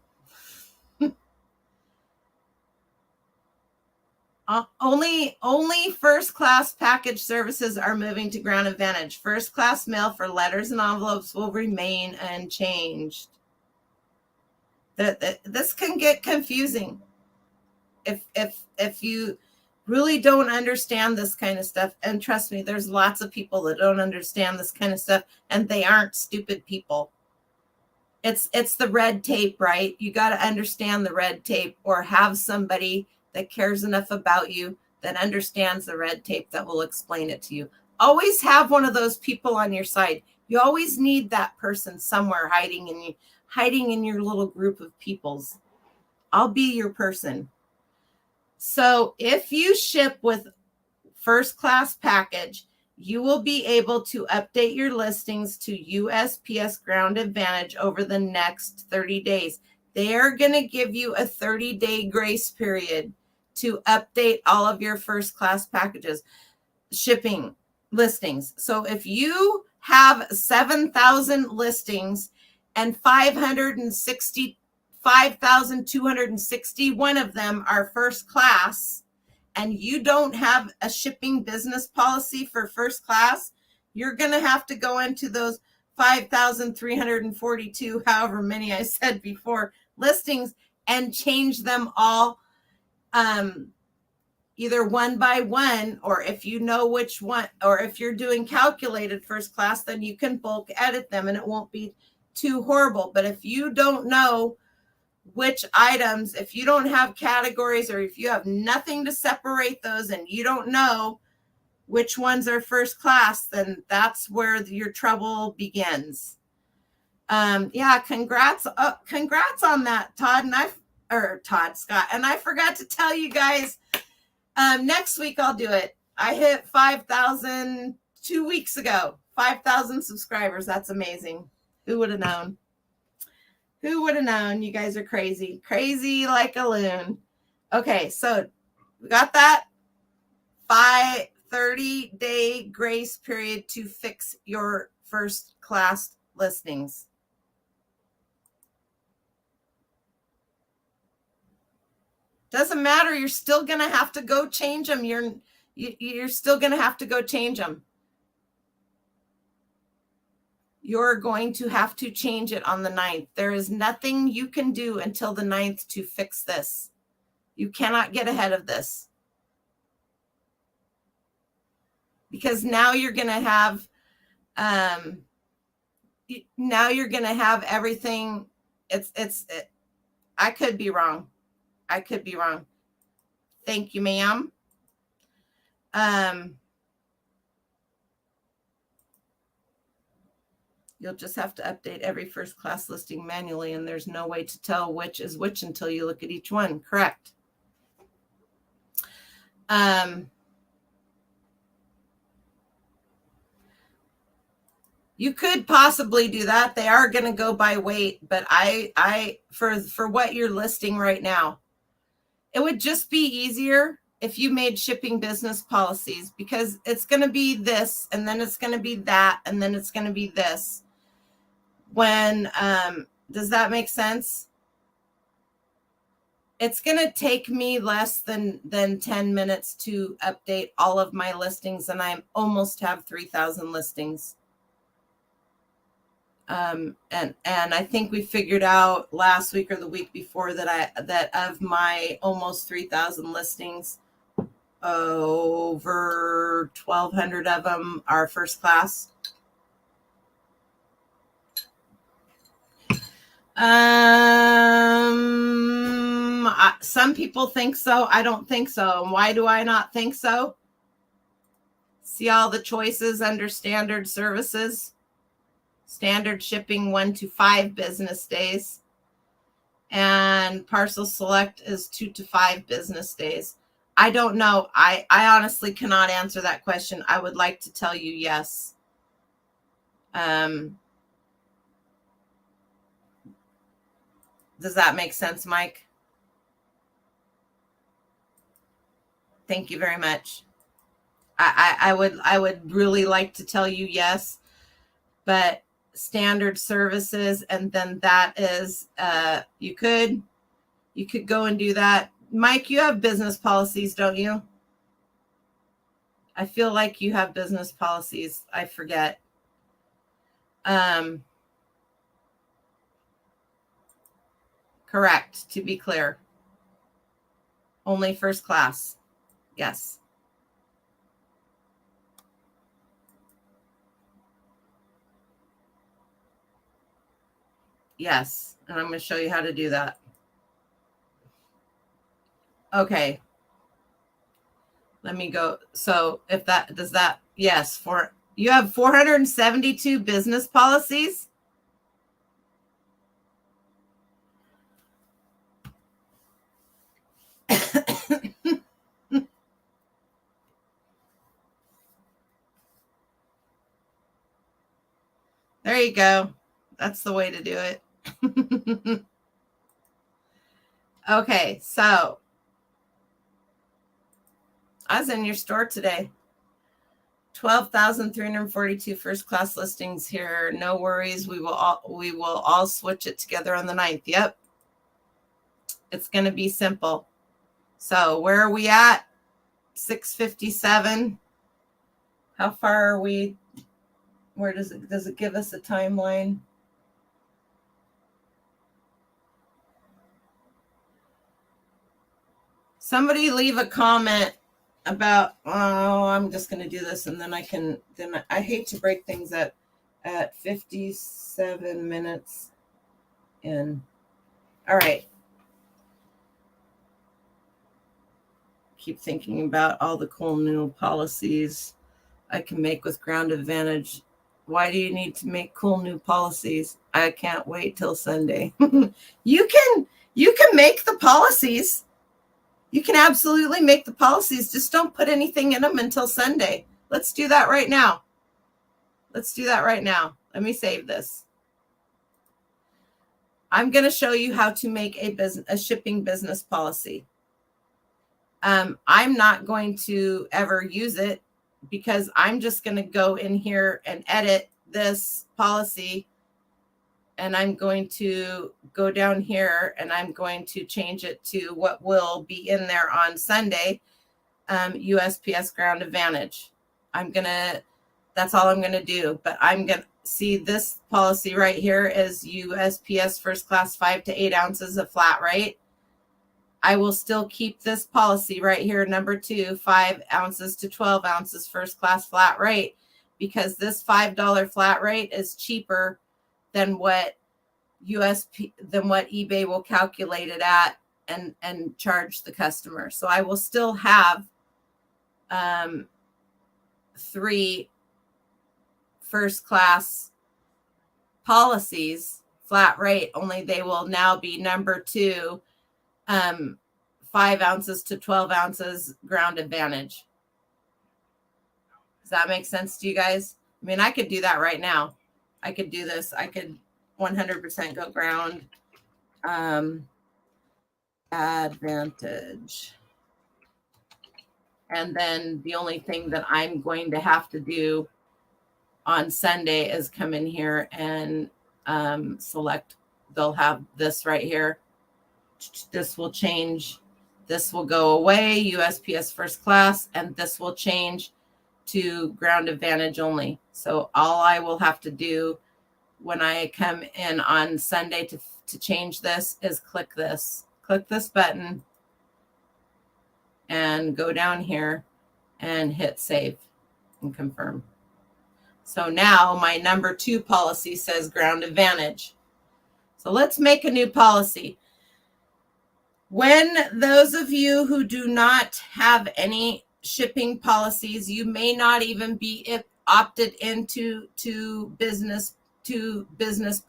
only first class package services are moving to Ground Advantage. First class mail for letters and envelopes will remain unchanged. This can get confusing. if you really don't understand this kind of stuff, and trust me, there's lots of people that don't understand this kind of stuff, and they aren't stupid people. It's the red tape, right? You got to understand the red tape, or have somebody that cares enough about you that understands the red tape that will explain it to you. Always have one of those people on your side. You always need that person somewhere hiding in your little group of peoples. I'll be your person. So if you ship with first class package, you will be able to update your listings to USPS Ground Advantage over the next 30 days. They are going to give you a 30-day grace period to update all of your first class packages, shipping listings. So if you have 7,000 listings and 5,261 of them are first class, and you don't have a shipping business policy for first class, you're going to have to go into those 5,342, however many I said before, listings, and change them all, either one by one, or if you know which one, or if you're doing calculated first class, then you can bulk edit them and it won't be too horrible. But if you don't know which items, if you don't have categories, or if you have nothing to separate those and you don't know which ones are first class, then that's where your trouble begins. Yeah, congrats on that, Scott. And I forgot to tell you guys, next week I'll do it. I hit 5,000 2 weeks ago. 5,000 subscribers. That's amazing. Who would have known? Who would have known? You guys are crazy. Crazy like a loon. Okay, so we got that 30-day grace period to fix your first class listings. Doesn't matter. You're still going to have to go change them. You're still going to have to go change them. You're going to have to change it on the 9th. There is nothing you can do until the 9th to fix this. You cannot get ahead of this. Because now you're going to have, everything. I could be wrong. Thank you, ma'am. You'll just have to update every first class listing manually, and there's no way to tell which is which until you look at each one. Correct. You could possibly do that. They are going to go by weight, but for what you're listing right now, it would just be easier if you made shipping business policies, because it's going to be this, and then it's going to be that, and then it's going to be this. Does that make sense? It's going to take me less than 10 minutes to update all of my listings, and I almost have 3,000 listings. And I think we figured out last week or the week before that of my almost 3,000 listings, over 1,200 of them are first class. Some people think so. I don't think so. And why do I not think so? See all the choices under standard services. Standard shipping 1 to 5 business days. And parcel select is 2 to 5 business days. I don't know. I honestly cannot answer that question. I would like to tell you yes. Does that make sense, Mike? Thank you very much. I would really like to tell you yes, but standard services, and then that is you could go and do that. Mike, you have business policies, don't you? I feel like you have business policies. I forget. Correct, to be clear. Only first class. Yes. Yes. And I'm going to show you how to do that. Okay. Let me go. So if that does that, yes, you have 472 business policies. There you go. That's the way to do it. Okay, so I was in your store today. 12,342 first class listings here. No worries. We will all switch it together on the 9th. Yep. It's going to be simple. So where are we at? 6:57. How far are we? Where does it give us a timeline? Somebody leave a comment about, I'm just going to do this and then I hate to break things at 57 minutes in. All right. Keep thinking about all the cool new policies I can make with Ground Advantage. Why do you need to make cool new policies? I can't wait till Sunday. You can make the policies. You can absolutely make the policies. Just don't put anything in them until Sunday. Let's do that right now. Let me save this. I'm going to show you how to make a shipping business policy. I'm not going to ever use it because I'm just going to go in here and edit this policy. And I'm going to go down here and I'm going to change it to what will be in there on Sunday, USPS Ground Advantage. That's all I'm going to do. But I'm going to see this policy right here is USPS first class 5 to 8 ounces of flat rate. I will still keep this policy right here, number 2, 5 ounces to 12 ounces first class flat rate, because this $5 flat rate is cheaper than what eBay will calculate it at and charge the customer. So I will still have 3 first class policies flat rate, only they will now be number 2, 5 ounces to 12 ounces Ground Advantage. Does that make sense to you guys? I mean, I could do that right now. I could do this. I could 100% go Ground Advantage. And then the only thing that I'm going to have to do on Sunday is come in here and select. They'll have this right here. This will change. This will go away, USPS first class, and this will change to Ground Advantage only. So all I will have to do when I come in on Sunday to change this is click this button and go down here and hit save and confirm. So now my number 2 policy says Ground Advantage. So let's make a new policy. When those of you who do not have any shipping policies, you may not even be opted into business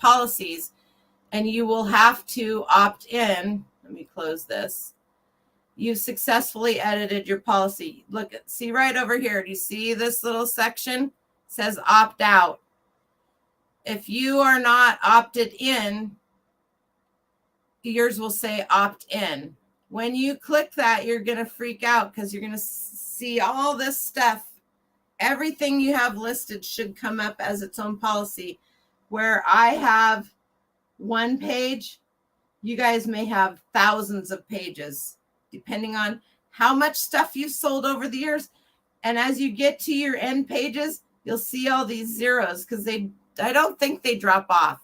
policies, and you will have to opt in. Let me close this. You've successfully edited your policy. Look, see right over here. Do you see this little section? It says opt out. If you are not opted in, yours will say opt in. When you click that, you're going to freak out because you're going to see all this stuff. Everything you have listed should come up as its own policy. Where I have 1 page, you guys may have thousands of pages, depending on how much stuff you've sold over the years. And as you get to your end pages, you'll see all these zeros because I don't think they drop off.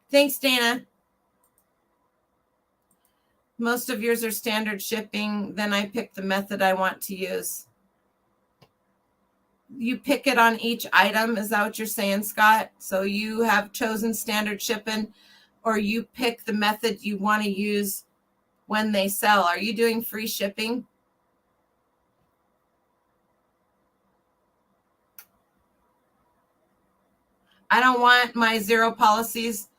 Thanks, Dana. Most of yours are standard shipping. Then I pick the method I want to use. You pick it on each item. Is that what you're saying, Scott? So you have chosen standard shipping, or you pick the method you want to use when they sell. Are you doing free shipping? I don't want my zero policies.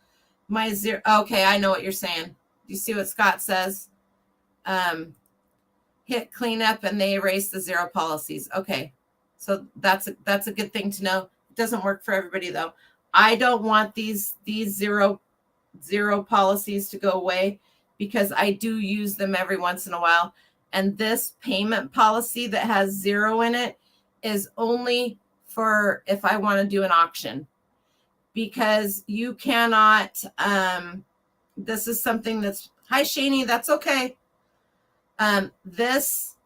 My zero. Okay, I know what you're saying. You see what Scott says? Hit cleanup and they erase the zero policies. Okay, so that's a good thing to know. It doesn't work for everybody though. I don't want these zero policies to go away because I do use them every once in a while. And this payment policy that has zero in it is only for if I want to do an auction, because you cannot, this is something that's, hi Shani, that's okay. This,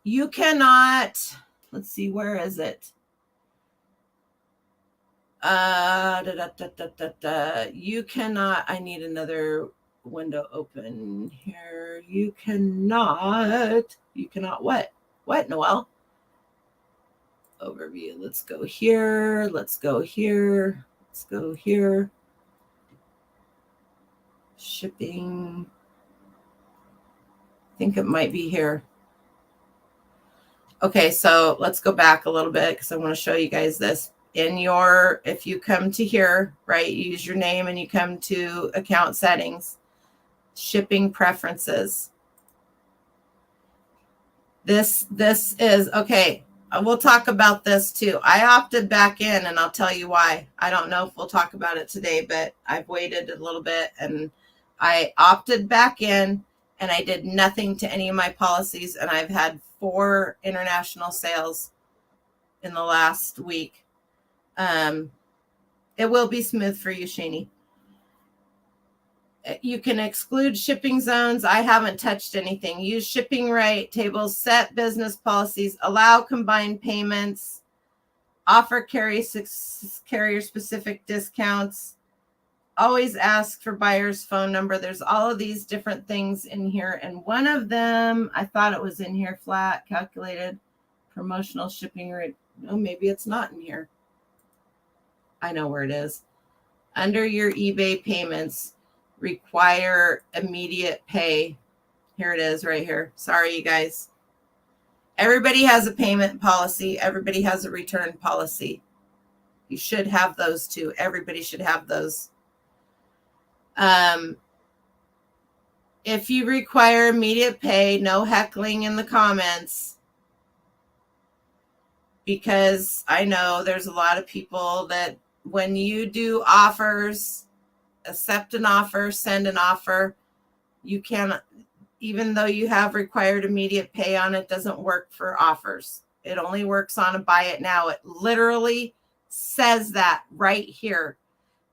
you cannot, let's see, where is it? You cannot, I need another window open here. You cannot what, Noel? Overview. Let's go here. Let's go here. Let's go here. Shipping. I think it might be here. Okay, so let's go back a little bit because I want to show you guys this. In your, if you come to here, right, you use your name and you come to account settings, shipping preferences. This is, okay, we'll talk about this too. I opted back in and I'll tell you why. I don't know if we'll talk about it today, but I've waited a little bit and I opted back in and I did nothing to any of my policies. And I've had 4 international sales in the last week. It will be smooth for you, Shani. You can exclude shipping zones. I haven't touched anything. Use shipping rate tables, set business policies, allow combined payments, offer carrier specific discounts, always ask for buyer's phone number. There's all of these different things in here. And one of them, I thought it was in here, flat, calculated, promotional shipping rate. No, maybe it's not in here. I know where it is. Under your eBay payments, require immediate pay. Here it is right here. Sorry, you guys. Everybody has a payment policy. Everybody has a return policy. You should have those too. Everybody should have those. If you require immediate pay, no heckling in the comments. Because I know there's a lot of people that when you do offers, accept an offer, send an offer, you cannot, even though you have required immediate pay on it, doesn't work for offers. It only works on a buy it now. It literally says that right here.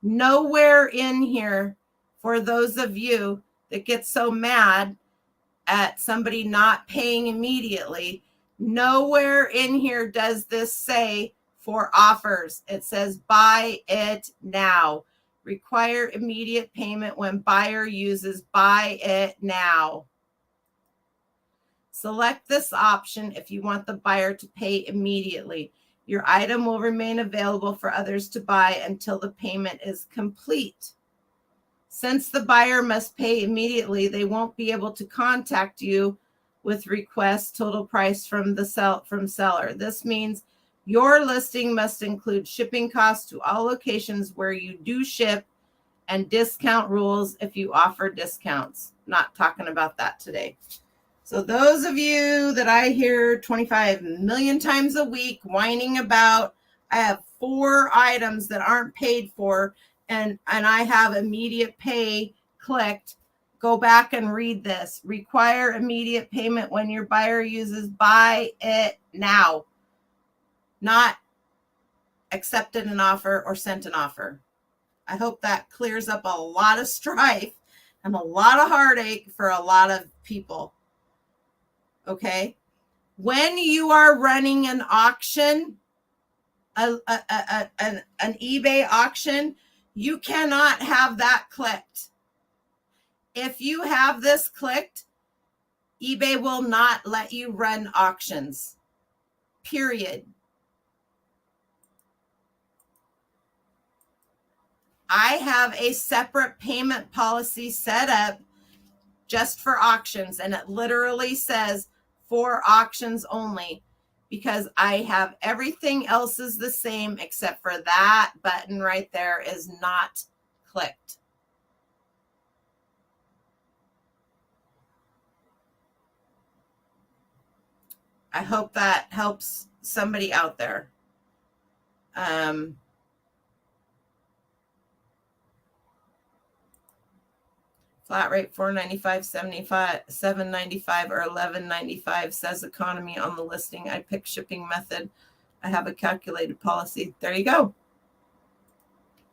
Nowhere in here, for those of you that get so mad at somebody not paying immediately, nowhere in here does this say for offers. It says buy it now. Require immediate payment when buyer uses buy it now. Select this option if you want the buyer to pay immediately. Your item will remain available for others to buy until the payment is complete. Since the buyer must pay immediately, they won't be able to contact you with request total price from seller. This means your listing must include shipping costs to all locations where you do ship and discount rules if you offer discounts. Not talking about that today. So those of you that I hear 25 million times a week whining about, I have 4 items that aren't paid for and I have immediate pay clicked. Go back and read this. Require immediate payment when your buyer uses buy it now. Not accepted an offer or sent an offer. I hope that clears up a lot of strife and a lot of heartache for a lot of people. Okay. When you are running an auction, an eBay auction, you cannot have that clicked. if you have this clicked, eBay will not let you run auctions, period. I have a separate payment policy set up just for auctions, and it literally says for auctions only, because I have everything else is the same except for that button right there is not clicked. I hope that helps somebody out there. Flat rate $4.95, $75, $7.95, or $11.95 says economy on the listing. I pick shipping method. I have a calculated policy. There you go.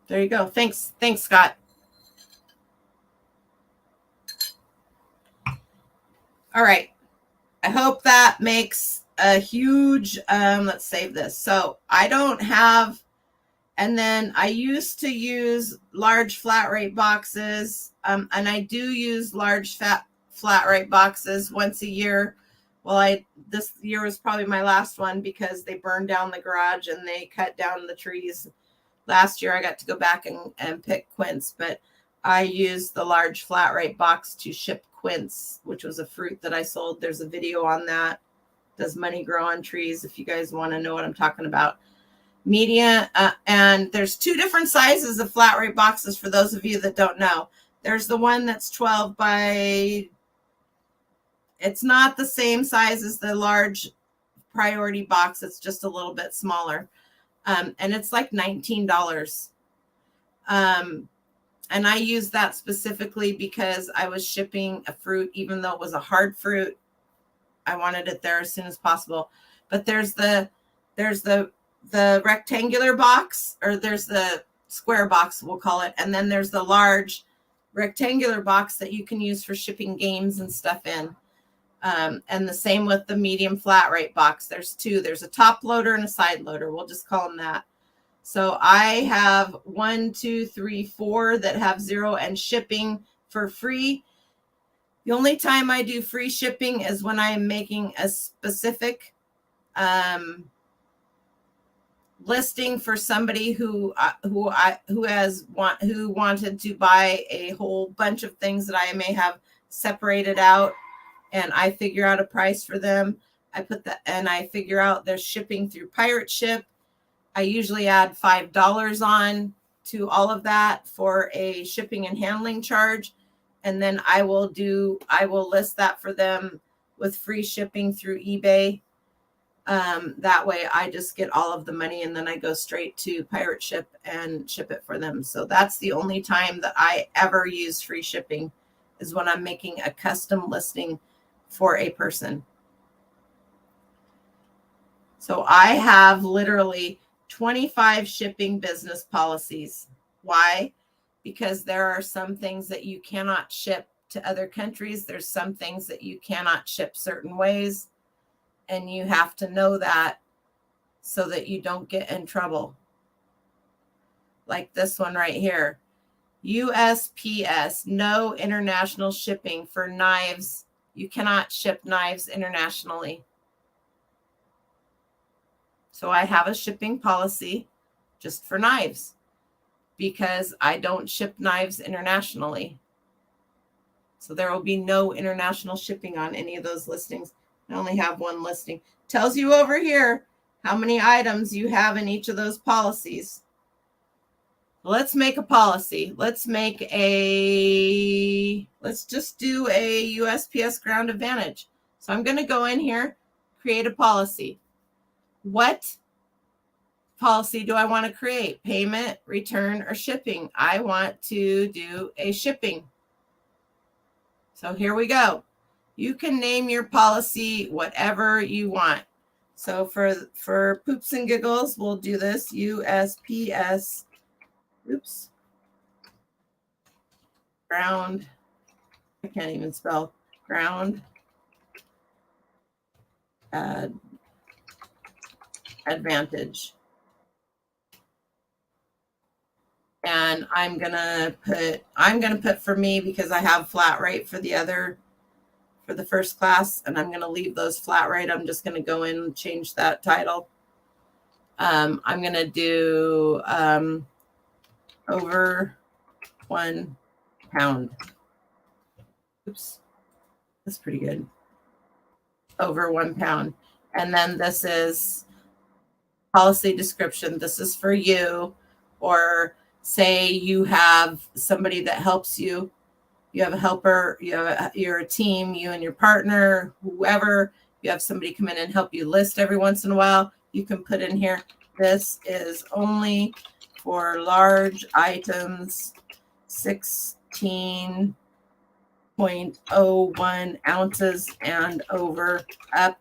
There you go. Thanks, Scott. All right. I hope that makes a huge, let's save this. So I don't have, and then I used to use large flat rate boxes, and I do use large flat rate boxes once a year. Well, this year was probably my last one because they burned down the garage and they cut down the trees. Last year I got to go back and pick quince, but I used the large flat rate box to ship quince, which was a fruit that I sold. There's a video on that. Does money grow on trees? If you guys want to know what I'm talking about. Media, and there's two different sizes of flat rate boxes for those of you that don't know. There's the one that's 12 by, it's not the same size as the large priority box. It's just a little bit smaller. And it's like $19. And I use that specifically because I was shipping a fruit, even though it was a hard fruit. I wanted it there as soon as possible. But there's the rectangular box, or there's the square box, we'll call it. And then there's the large rectangular box that you can use for shipping games and stuff in. And the same with the medium flat rate box. There's two. There's a top loader and a side loader. We'll just call them that. So I have 1, 2, 3, 4 that have 0 and shipping for free. The only time I do free shipping is when I am making a specific listing for somebody who wanted to buy a whole bunch of things that I may have separated out, and I figure out a price for them. I put that, and I figure out their shipping through Pirate Ship. I usually add $5 on to all of that for a shipping and handling charge. And then I will list that for them with free shipping through eBay. That way I just get all of the money, and then I go straight to Pirate Ship and ship it for them. So that's the only time that I ever use free shipping, is when I'm making a custom listing for a person. So I have literally 25 shipping business policies. Why? Because there are some things that you cannot ship to other countries. There's some things that you cannot ship certain ways. And you have to know that so that you don't get in trouble. Like this one right here. USPS, no international shipping for knives. You cannot ship knives internationally. So I have a shipping policy just for knives, because I don't ship knives internationally. So there will be no international shipping on any of those listings. I only have one listing. Tells you over here how many items you have in each of those policies. Let's make a policy. Let's just do a USPS Ground Advantage. So I'm going to go in here, create a policy. What policy do I want to create? Payment, return, or shipping? I want to do a shipping. So here we go. You can name your policy whatever you want. So for poops and giggles, we'll do this USPS, ground, I can't even spell, ground advantage. And I'm gonna put for me, because I have flat rate for the first class, and I'm gonna leave those flat rate. I'm just gonna go in and change that title. I'm gonna do over 1 pound. Oops, that's pretty good. Over 1 pound. And then this is policy description. This is for you, or say you have somebody that helps you. You have a helper, you're a team, you and your partner, whoever, you have somebody come in and help you list every once in a while. You can put in here, this is only for large items, 16.01 ounces and over, up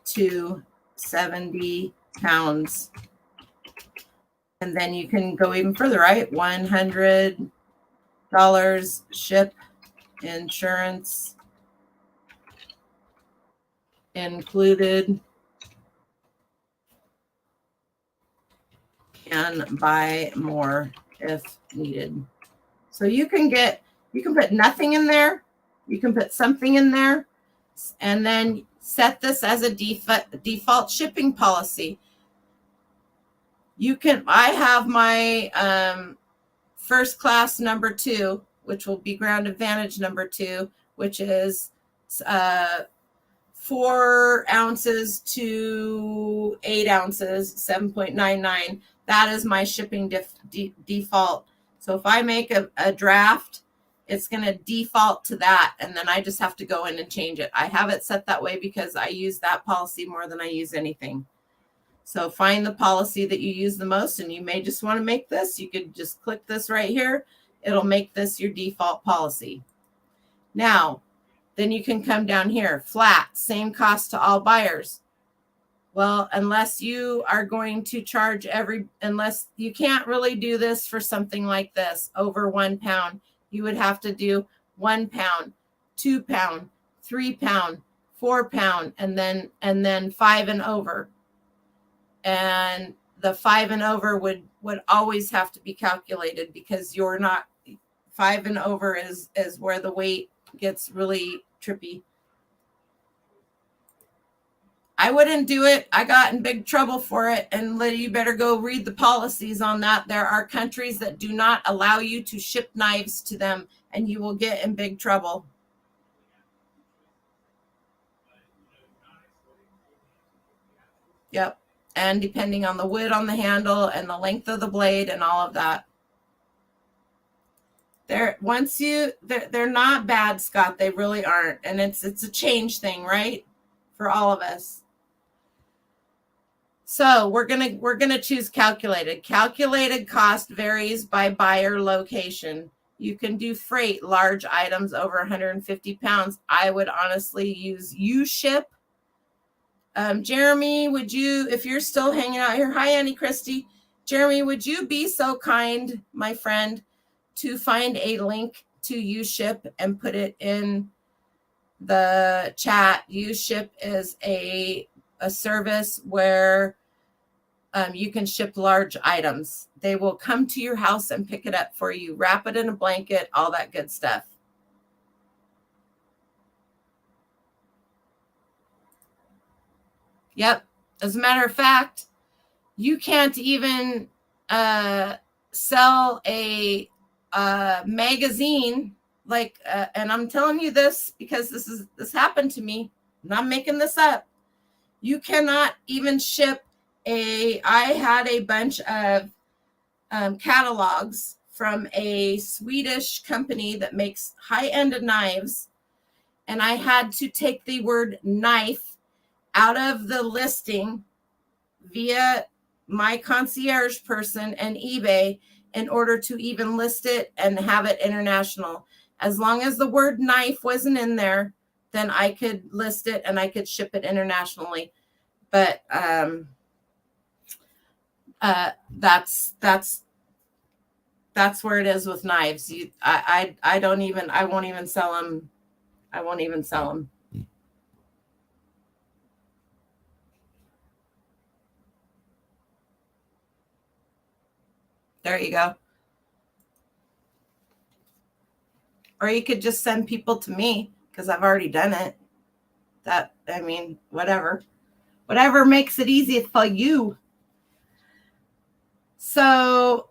to 70 pounds. And then you can go even further, right? $100 ship, insurance included, and buy more if needed. So you can put nothing in there. You can put something in there, and then set this as a default shipping policy. I have my first class number 2, which will be ground advantage number 2, which is 4 ounces to 8 ounces, 7.99. That is my shipping default. So if I make a draft, it's going to default to that, and then I just have to go in and change it. I have it set that way because I use that policy more than I use anything. So find the policy that you use the most, and you may just want to make this. You could just click this right here. It'll make this your default policy. Now, then you can come down here, flat, same cost to all buyers. Well, unless you are going to charge unless you can't really do this for something like this, over 1 pound, you would have to do 1 pound, 2 pound, 3 pound, 4 pound, and then 5 and over. And the 5 and over would always have to be calculated, because you're not 5 and over is where the weight gets really trippy. I wouldn't do it. I got in big trouble for it, and you better go read the policies on that. There are countries that do not allow you to ship knives to them, and you will get in big trouble. Yep. And depending on the wood on the handle and the length of the blade and all of that. They're not bad, Scott. They really aren't. And it's a change thing, right? For all of us. So we're gonna choose calculated. Calculated cost varies by buyer location. You can do freight, large items over 150 pounds. I would honestly use UShip. Jeremy, would you, if you're still hanging out here, hi, Annie Christie. Jeremy, would you be so kind, my friend, to find a link to UShip and put it in the chat? UShip is a service where you can ship large items. They will come to your house and pick it up for you, wrap it in a blanket, all that good stuff. Yep. As a matter of fact, you can't even sell a magazine like, and I'm telling you this because this happened to me. I'm not making this up. You cannot even ship I had a bunch of catalogs from a Swedish company that makes high-end knives, and I had to take the word knife out of the listing via my concierge person and eBay in order to even list it and have it international. As long as the word knife wasn't in there, then I could list it and I could ship it internationally. But that's where it is with knives. I won't even sell them. I won't even sell them. There you go. Or you could just send people to me because I've already done it. Whatever. Whatever makes it easy for you. So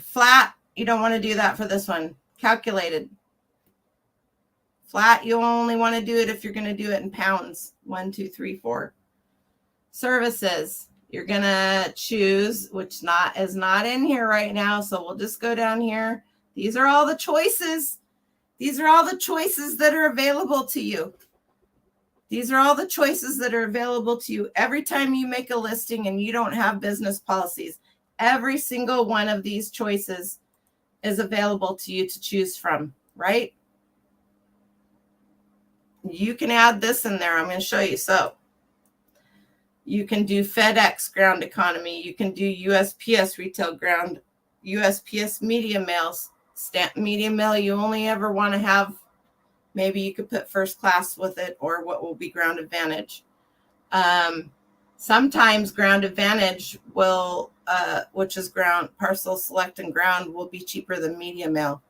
flat, you don't want to do that for this one. Calculated. Flat, you only want to do it if you're going to do it in pounds. 1, 2, 3, 4. Services, you're going to choose, which is not in here right now. So we'll just go down here. These are all the choices. These are all the choices that are available to you. These are all the choices that are available to you. Every time you make a listing and you don't have business policies, every single one of these choices is available to you to choose from, right? You can add this in there. I'm going to show you. So you can do FedEx ground economy. You can do USPS retail ground, USPS media mails, media mail. You only ever want to have, maybe you could put first class with it, or what will be ground advantage. Sometimes ground advantage will, which is ground, parcel select and ground, will be cheaper than media mail.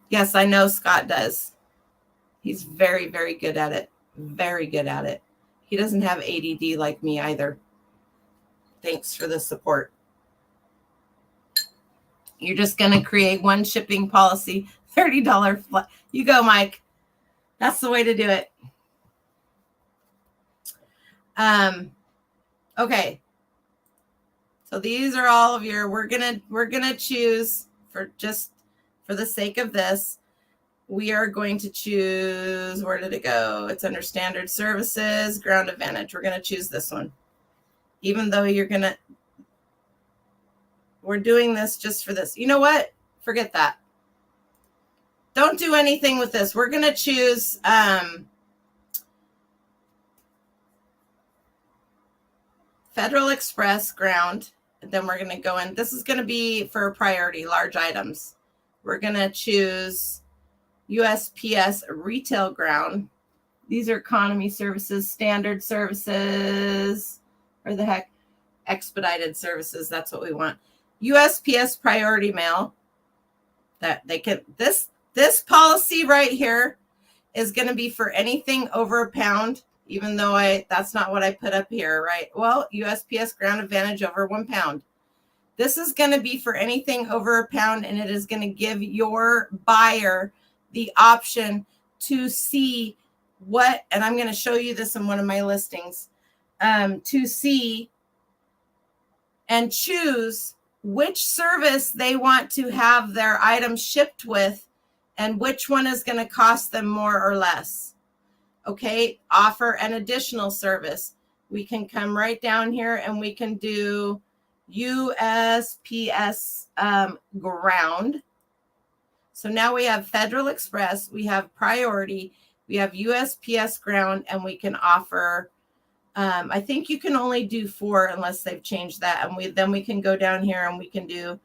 Yes, I know Scott does. He's very, very good at it. Very good at it. He doesn't have ADD like me either. Thanks for the support. You're just going to create one shipping policy, $30 flat. You go, Mike. That's the way to do it. Okay. So these are all of your, we're gonna choose, for the sake of this, we are going to choose, where did it go? It's under standard services, ground advantage. We're going to choose this one. Even though we're doing this just for this. You know what? Forget that. Don't do anything with this. We're going to choose Federal Express ground. And then we're going to go in. This is going to be for priority, large items. We're going to choose USPS retail ground. These are economy services, standard services, or the heck, expedited services. That's what we want. USPS priority mail. That they can, this policy right here is going to be for anything over a pound, even though that's not what I put up here, right? Well, USPS ground advantage over 1 pound. This is going to be for anything over a pound, and it is going to give your buyer the option to see what, and I'm going to show you this in one of my listings, to see and choose which service they want to have their items shipped with and which one is going to cost them more or less. Okay, offer an additional service. We can come right down here and we can do USPS ground. So now we have Federal Express, we have priority, we have USPS ground, and we can offer, I think you can only do 4 unless they've changed that. And then we can go down here and we can do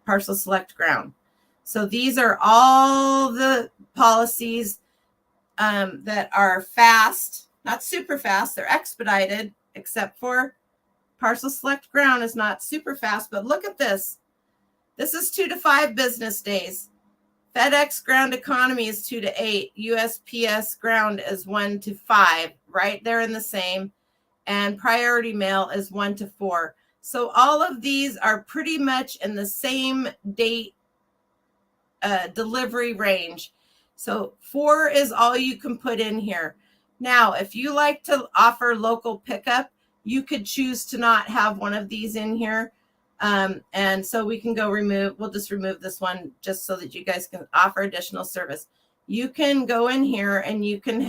parcel select ground. So these are all the policies that are fast, not super fast. They're expedited, except for parcel select ground is not super fast. But look at this. This is 2 to 5 business days. FedEx ground economy is 2 to 8. USPS ground is 1 to 5. Right there in the same. And priority mail is 1 to 4. So all of these are pretty much in the same date delivery range. So 4 is all you can put in here. Now, if you like to offer local pickup, you could choose to not have one of these in here. And so we can go we'll just remove this one just so that you guys can offer additional service. You can go in here and you can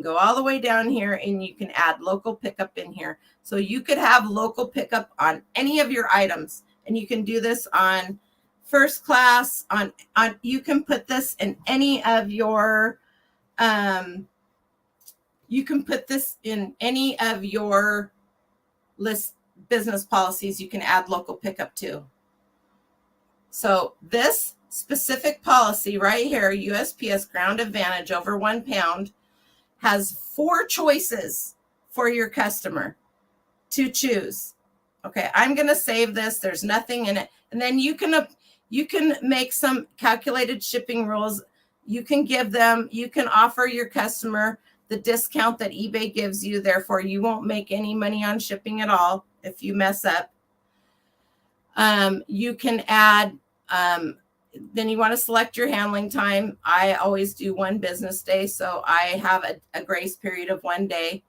go all the way down here and you can add local pickup in here. So you could have local pickup on any of your items, and you can do this on first class, on you can put this in any of your list business policies. You can add local pickup too. So this specific policy right here, USPS ground advantage over 1 pound, has 4 choices for your customer to choose. Okay, I'm going to save this. There's nothing in it. And then you can make some calculated shipping rules. You can offer your customer the discount that eBay gives you. Therefore, you won't make any money on shipping at all if you mess up. You can add, then you want to select your handling time. I always do 1 business day, so I have a grace period of 1 day.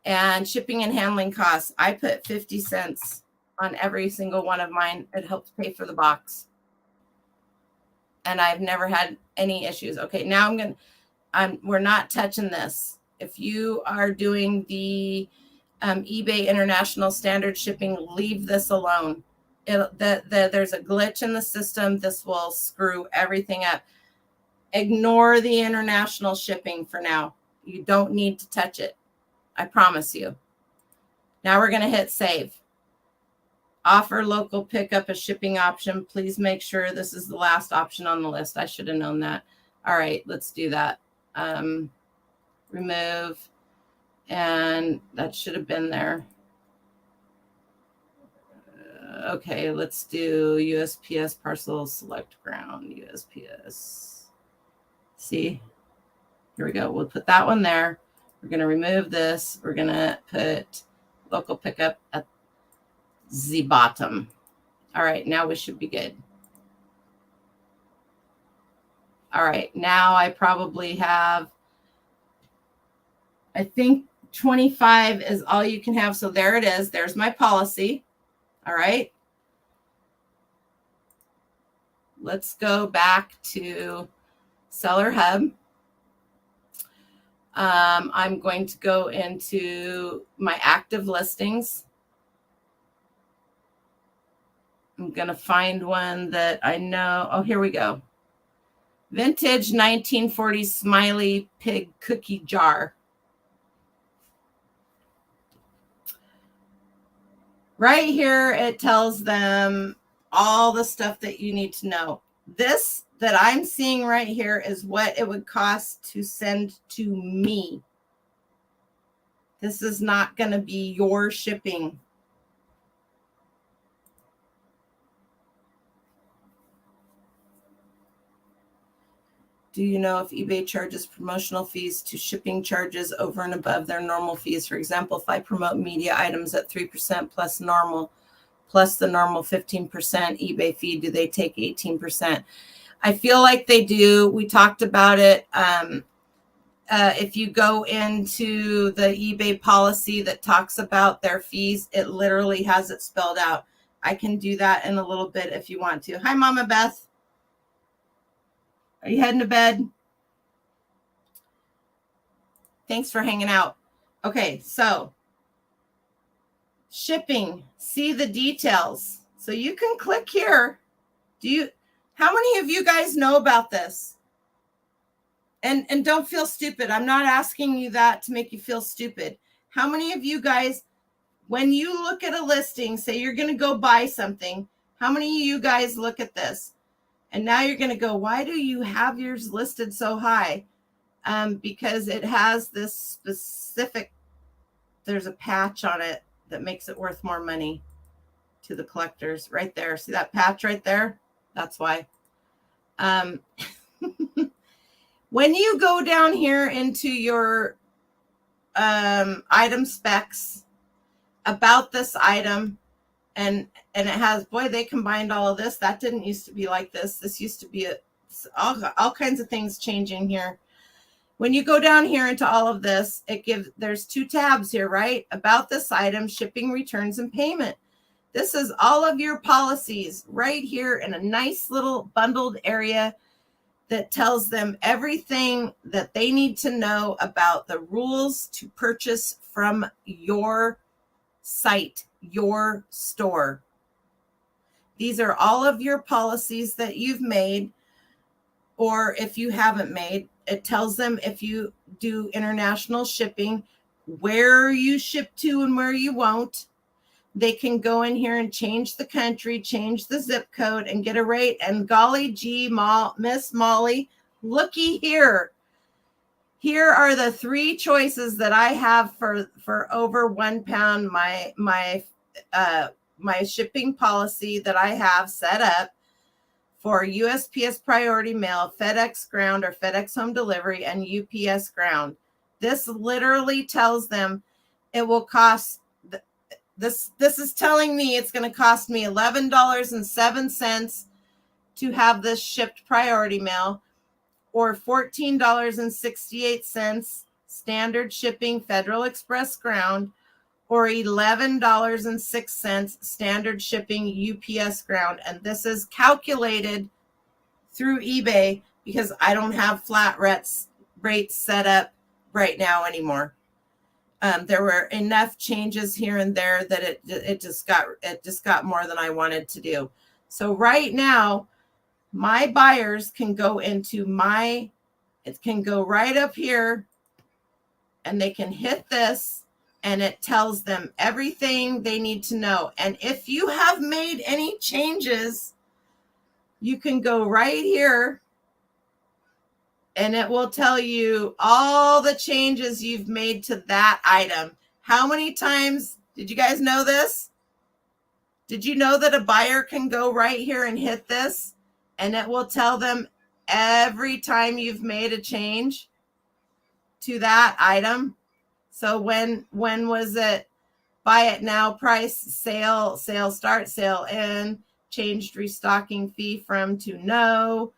And shipping and handling costs, I put 50 cents on every single one of mine. It helps pay for the box. And I've never had any issues. Okay, now we're not touching this. If you are doing the eBay International Standard Shipping, leave this alone. There's a glitch in the system. This will screw everything up. Ignore the international shipping for now. You don't need to touch it. I promise you. Now we're going to hit save. Offer local pickup as shipping option. Please make sure this is the last option on the list. I should have known that. All right, let's do that. Remove. And that should have been there. Okay, let's do USPS parcel select ground. USPS. See? Here we go. We'll put that one there. We're going to remove this. We're going to put local pickup at the bottom. All right, now we should be good. All right, now I probably have, I think 25 is all you can have. So there it is. There's my policy. All right. Let's go back to Seller Hub. I'm going to go into my active listings. I'm going to find one that I know. Oh, here we go. Vintage 1940s Smiley Pig cookie jar. Right here, it tells them all the stuff that you need to know. This that I'm seeing right here is what it would cost to send to me. This is not going to be your shipping. Do you know if eBay charges promotional fees to shipping charges over and above their normal fees? For example, if I promote media items at 3% plus the normal 15% eBay fee, do they take 18%? I feel like they do. We talked about it. If you go into the eBay policy that talks about their fees, it literally has it spelled out. I can do that in a little bit if you want to. Hi, Mama Beth. Are you heading to bed? Thanks for hanging out. Okay, so shipping, see the details. So you can click here. How many of you guys know about this? And don't feel stupid. I'm not asking you that to make you feel stupid. How many of you guys, when you look at a listing, say you're going to go buy something, how many of you guys look at this? And now you're going to go, why do you have yours listed so high? Because it has this specific, there's a patch on it that makes it worth more money to the collectors right there. See that patch right there? That's why. When you go down here into your item specs about this item, and it has, boy, they combined all of this. That didn't used to be like this. This used to be all kinds of things changing here. When you go down here into all of this, there's 2 tabs here, right? About this item, shipping, returns, and payment. This is all of your policies right here in a nice little bundled area that tells them everything that they need to know about the rules to purchase from your site, your store. These are all of your policies that you've made, or if you haven't made. It tells them if you do international shipping, where you ship to and where you won't. They can go in here and change the country, change the zip code, and get a rate. And golly gee, Miss Molly, looky here. Here are the 3 choices that I have for over 1 pound. My shipping policy that I have set up for USPS Priority Mail, FedEx Ground or FedEx Home Delivery, and UPS Ground. This literally tells them it will cost, this is telling me it's going to cost me $11.07 to have this shipped priority mail, or $14.68 standard shipping Federal Express Ground, or $11.06 standard shipping UPS Ground. And this is calculated through eBay because I don't have flat rates set up right now anymore. There were enough changes here and there that it just got more than I wanted to do. So right now, my buyers can go into it can go right up here, and they can hit this, and it tells them everything they need to know. And if you have made any changes, you can go right here, and it will tell you all the changes you've made to that item. How many times did you guys know this? Did you know that a buyer can go right here and hit this, and it will tell them every time you've made a change to that item? So when was it? Buy it now price, sale start, sale end, changed restocking fee from to no,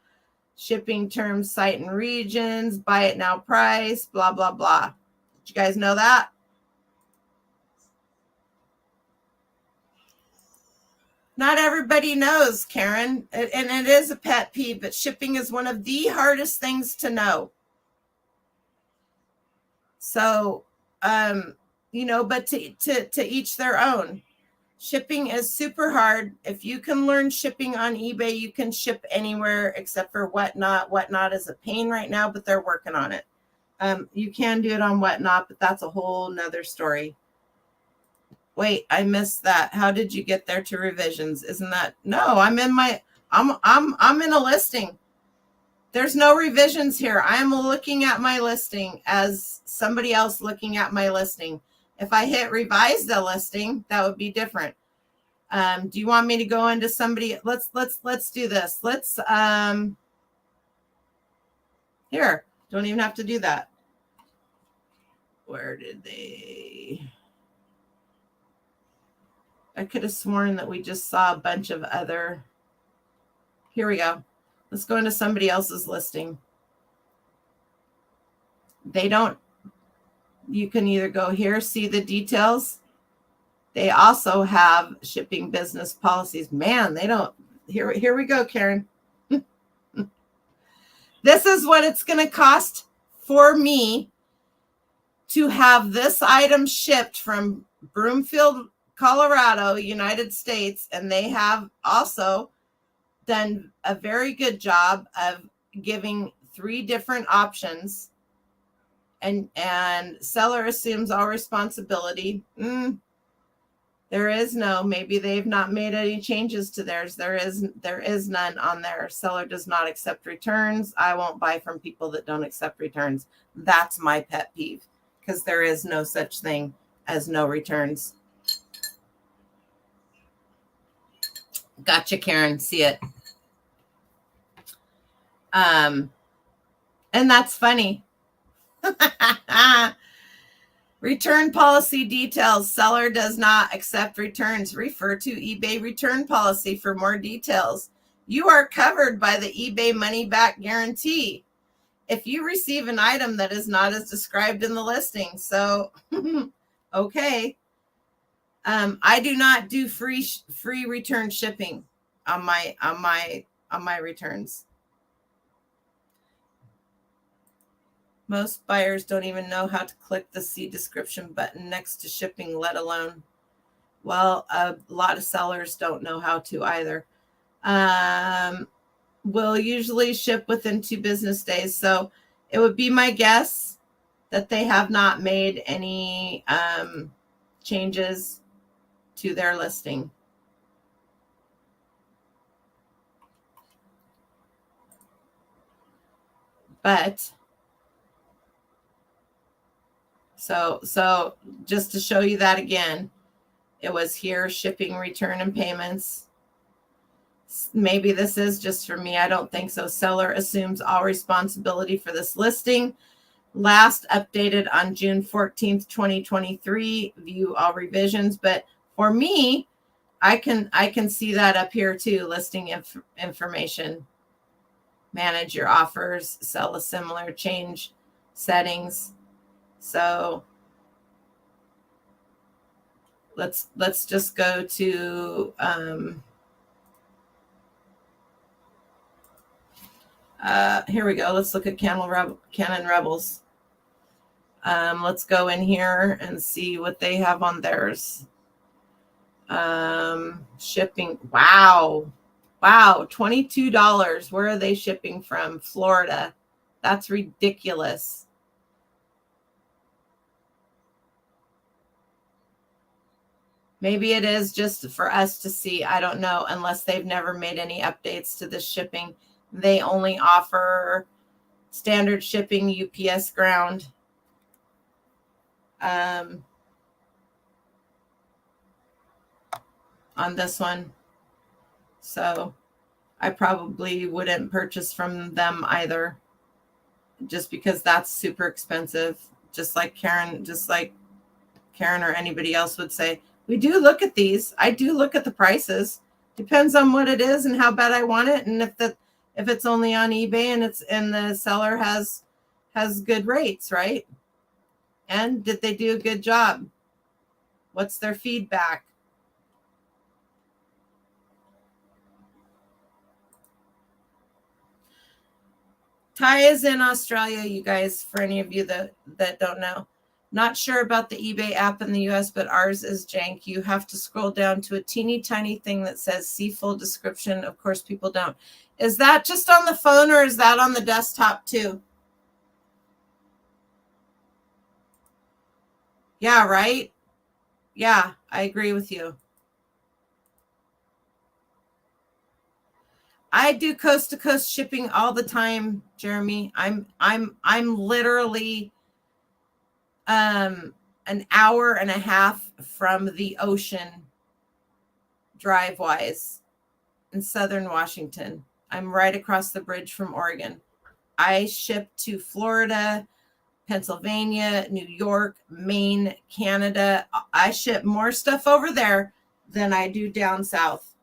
shipping terms, site and regions, buy it now price, blah, blah, blah. Did you guys know that? Not everybody knows, Karen, and it is a pet peeve, but shipping is one of the hardest things to know. So, but to each their own. Shipping is super hard. If you can learn shipping on eBay, you can ship anywhere except for Whatnot. Whatnot is a pain right now, but they're working on it. You can do it on Whatnot, but that's a whole nother story. Wait, I missed that. How did you get there to revisions? Isn't that no? I'm in a listing. There's no revisions here. I'm looking at my listing as somebody else looking at my listing. If I hit revise the listing, that would be different. Do you want me to go into somebody? Let's do this. Let's here. Don't even have to do that. Where did they? I could have sworn that we just saw a bunch of other. Here we go. Let's go into somebody else's listing. They don't. You can either go here, see the details. They also have shipping business policies. Man, they don't. Here we go, Karen. This is what it's going to cost for me to have this item shipped from Broomfield, Colorado, United States. And they have also done a very good job of giving 3 different options. And seller assumes all responsibility. There is no, maybe they've not made any changes to theirs. There is none on there. Seller does not accept returns. I won't buy from people that don't accept returns. That's my pet peeve, because there is no such thing as no returns. Gotcha, Karen. See it. And that's funny. Return policy details. Seller does not accept returns. Refer to eBay return policy for more details. You are covered by the eBay money back guarantee if you receive an item that is not as described in the listing. So, okay. I do not do free return shipping on my returns. Most buyers don't even know how to click the see description button next to shipping, let alone. Well, a lot of sellers don't know how to either. Will usually ship within 2 business days. So it would be my guess that they have not made any changes to their listing. But So just to show you that again, it was here, shipping, return, and payments. Maybe this is just for me. I don't think so. Seller assumes all responsibility for this listing. Last updated on June 14th, 2023. View all revisions. But for me, I can see that up here too. Listing information. Manage your offers. Sell a similar, change settings. So let's just go to here we go. Let's look at Canon Rebels. Let's go in here and see what they have on theirs. Shipping. Wow, $22. Where are they shipping from? Florida. That's ridiculous. Maybe it is just for us to see. I don't know, unless they've never made any updates to the shipping. They only offer standard shipping, UPS ground. On this one. So I probably wouldn't purchase from them either, just because that's super expensive. Just like Karen or anybody else would say, we do look at these. I do look at the prices. Depends on what it is and how bad I want it, and if it's only on eBay and the seller has good rates, right? And did they do a good job? What's their feedback? Ty is in Australia, you guys, for any of you that don't know. Not sure about the eBay app in the US, but ours is jank. You have to scroll down to a teeny tiny thing that says see full description. Of course, people don't. Is that just on the phone or is that on the desktop too? Yeah, right? Yeah, I agree with you. I do coast to coast shipping all the time, Jeremy. I'm literally an hour and a half from the ocean drive-wise in southern Washington. I'm right across the bridge from Oregon. I ship to Florida, Pennsylvania, New York, Maine, Canada. I ship more stuff over there than I do down south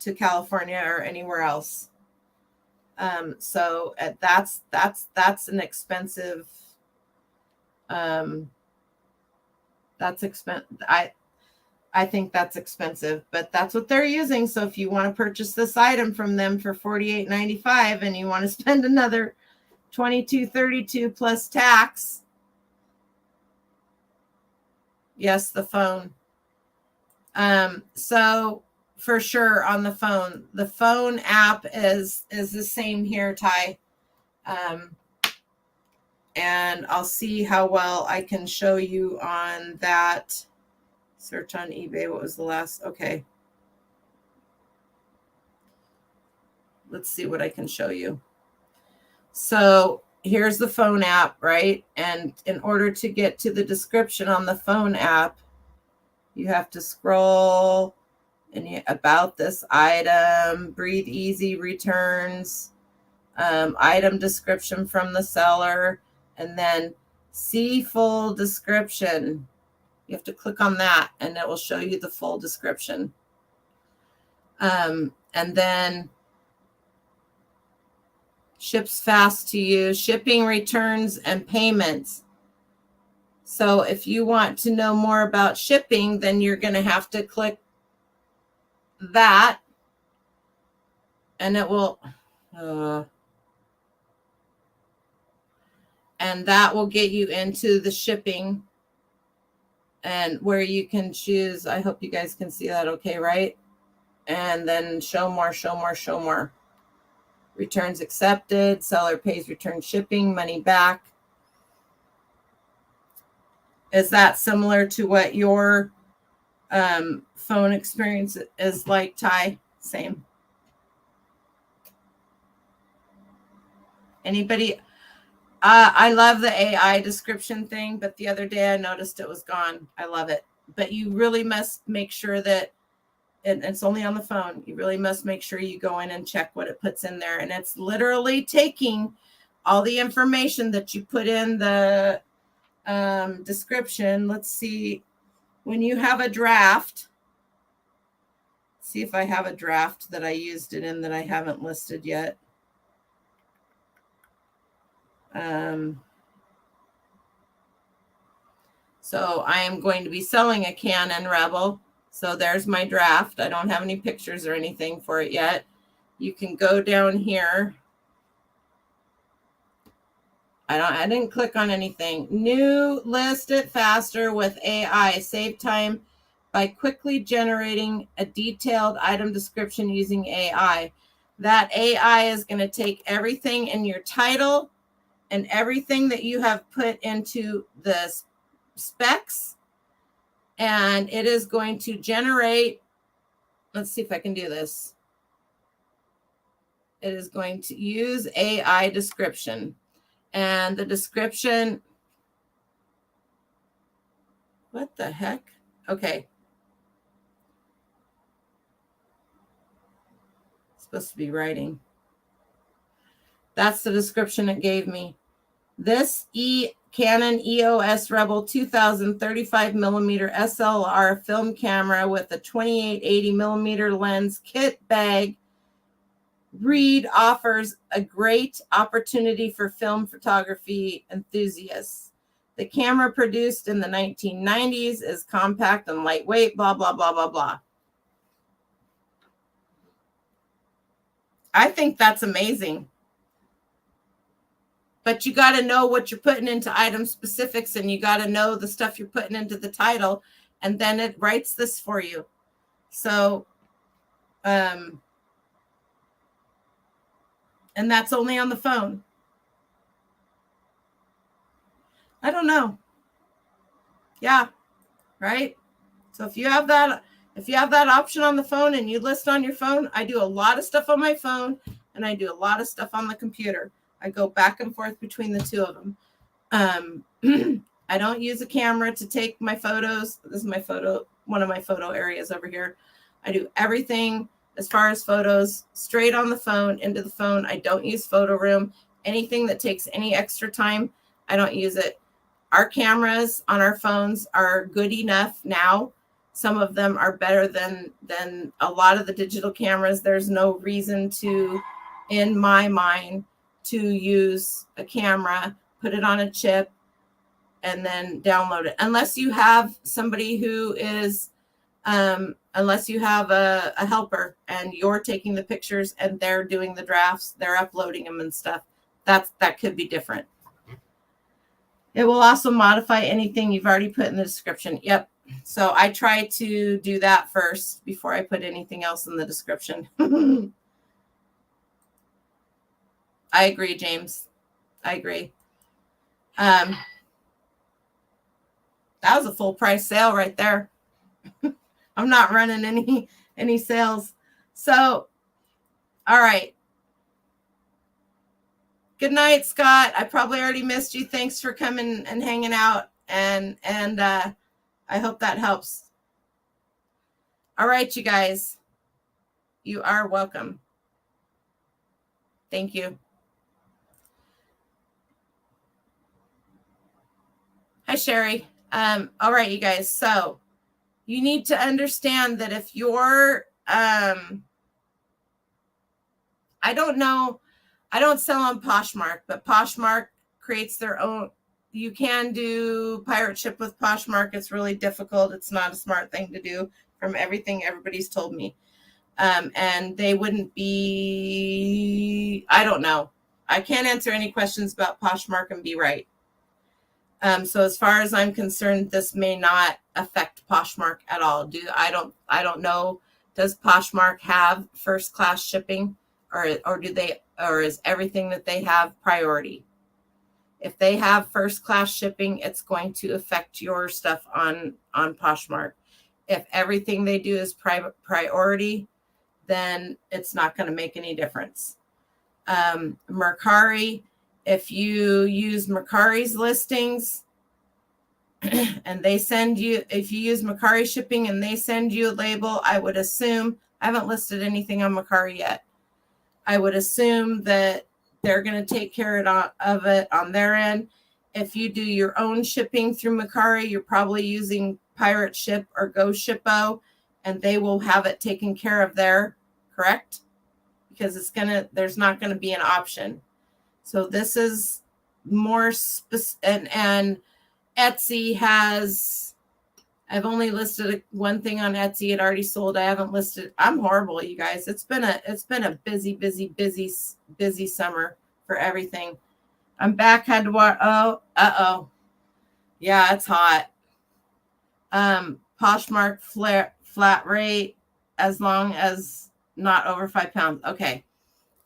to California or anywhere else. So that's an expensive. That's expensive. I think that's expensive, but that's what they're using. So if you want to purchase this item from them for $48.95 and you want to spend another $22.32 plus tax, yes, the phone. So for sure on the phone app is the same here, Ty. And I'll see how well I can show you on that. Search on eBay. What was the last? Okay. Let's see what I can show you. So here's the phone app, right? And in order to get to the description on the phone app, you have to scroll and about this item, breathe easy, returns, item description from the seller, and then see full description. You have to click on that and it will show you the full description. And then ships fast to you, shipping, returns, and payments. So if you want to know more about shipping, then you're going to have to click that and it will, and that will get you into the shipping and where you can choose. I hope you guys can see that okay, right? And then show more, show more, show more. Returns accepted, seller pays return shipping, money back. Is that similar to what your phone experience is like, Ty? Same. Anybody? I love the AI description thing, but the other day I noticed it was gone. I love it. But you really must make sure that it's only on the phone. You really must make sure you go in and check what it puts in there. And it's literally taking all the information that you put in the description. Let's see. When you have a draft, see if I have a draft that I used it in that I haven't listed yet. So I am going to be selling a Canon Rebel. So there's my draft. I don't have any pictures or anything for it yet. You can go down here. I didn't click on anything. New, list it faster with AI. Save time by quickly generating a detailed item description using AI. That AI is going to take everything in your title and everything that you have put into the specs, and it is going to generate, let's see if I can do this. It is going to use AI description, and the description, what the heck? Okay. It's supposed to be writing. That's the description it gave me. This Canon EOS Rebel 2000 35 millimeter SLR film camera with a 2880 millimeter lens kit bag read offers a great opportunity for film photography enthusiasts. The camera, produced in the 1990s, is compact and lightweight, blah, blah, blah, blah, blah. I think that's amazing. But you got to know what you're putting into item specifics, and you got to know the stuff you're putting into the title, and then it writes this for you. So, and that's only on the phone. I don't know. Yeah, right? So if you have that option on the phone and you list on your phone, I do a lot of stuff on my phone and I do a lot of stuff on the computer. I go back and forth between the two of them. I don't use a camera to take my photos. This is my photo, one of my photo areas over here. I do everything as far as photos straight on the phone, into the phone. I don't use photo room. Anything that takes any extra time, I don't use it. Our cameras on our phones are good enough now. Some of them are better than a lot of the digital cameras. There's no reason to, in my mind, to use a camera, put it on a chip, and then download it. Unless you have somebody who is, unless you have a helper and you're taking the pictures and they're doing the drafts, they're uploading them and stuff. That could be different. It will also modify anything you've already put in the description. Yep. So I try to do that first before I put anything else in the description. I agree, James. I agree. That was a full price sale right there. I'm not running any sales. So, all right. Good night, Scott. I probably already missed you. Thanks for coming and hanging out. And I hope that helps. All right, you guys. You are welcome. Thank you. Hi, Sherry. All right, you guys. So you need to understand that if you're, I don't know, I don't sell on Poshmark, but Poshmark creates their own. You can do pirate ship with Poshmark. It's really difficult. It's not a smart thing to do from everything everybody's told me. And they wouldn't be, I don't know. I can't answer any questions about Poshmark and be right. So as far as I'm concerned, this may not affect Poshmark at all. I don't know. Does Poshmark have first class shipping, or is everything that they have priority? If they have first class shipping, it's going to affect your stuff on Poshmark. If everything they do is priority, then it's not going to make any difference. Mercari If you use Mercari's listings and they send you, if you use Mercari shipping and they send you a label, I would assume, I haven't listed anything on Mercari yet. I would assume that they're going to take care of it on their end. If you do your own shipping through Mercari, you're probably using Pirate Ship or Go Shippo, and they will have it taken care of there, correct? Because there's not going to be an option. So this is more specific, and Etsy has, I've only listed one thing on Etsy. It already sold. I haven't listed. I'm horrible, you guys. It's been a busy summer for everything. I'm back. Had to watch. Oh, yeah, it's hot. Poshmark flat rate as long as not over 5 pounds. Okay,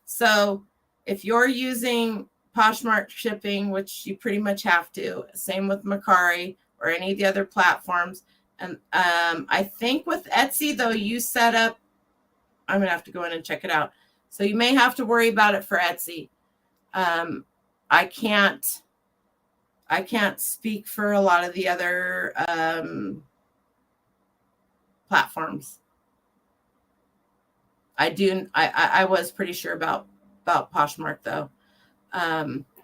so if you're using Poshmark shipping, which you pretty much have to, same with Mercari or any of the other platforms. And I think with Etsy, though, you set up, I'm going to have to go in and check it out. So you may have to worry about it for Etsy. I can't speak for a lot of the other platforms. I was pretty sure about Poshmark, though.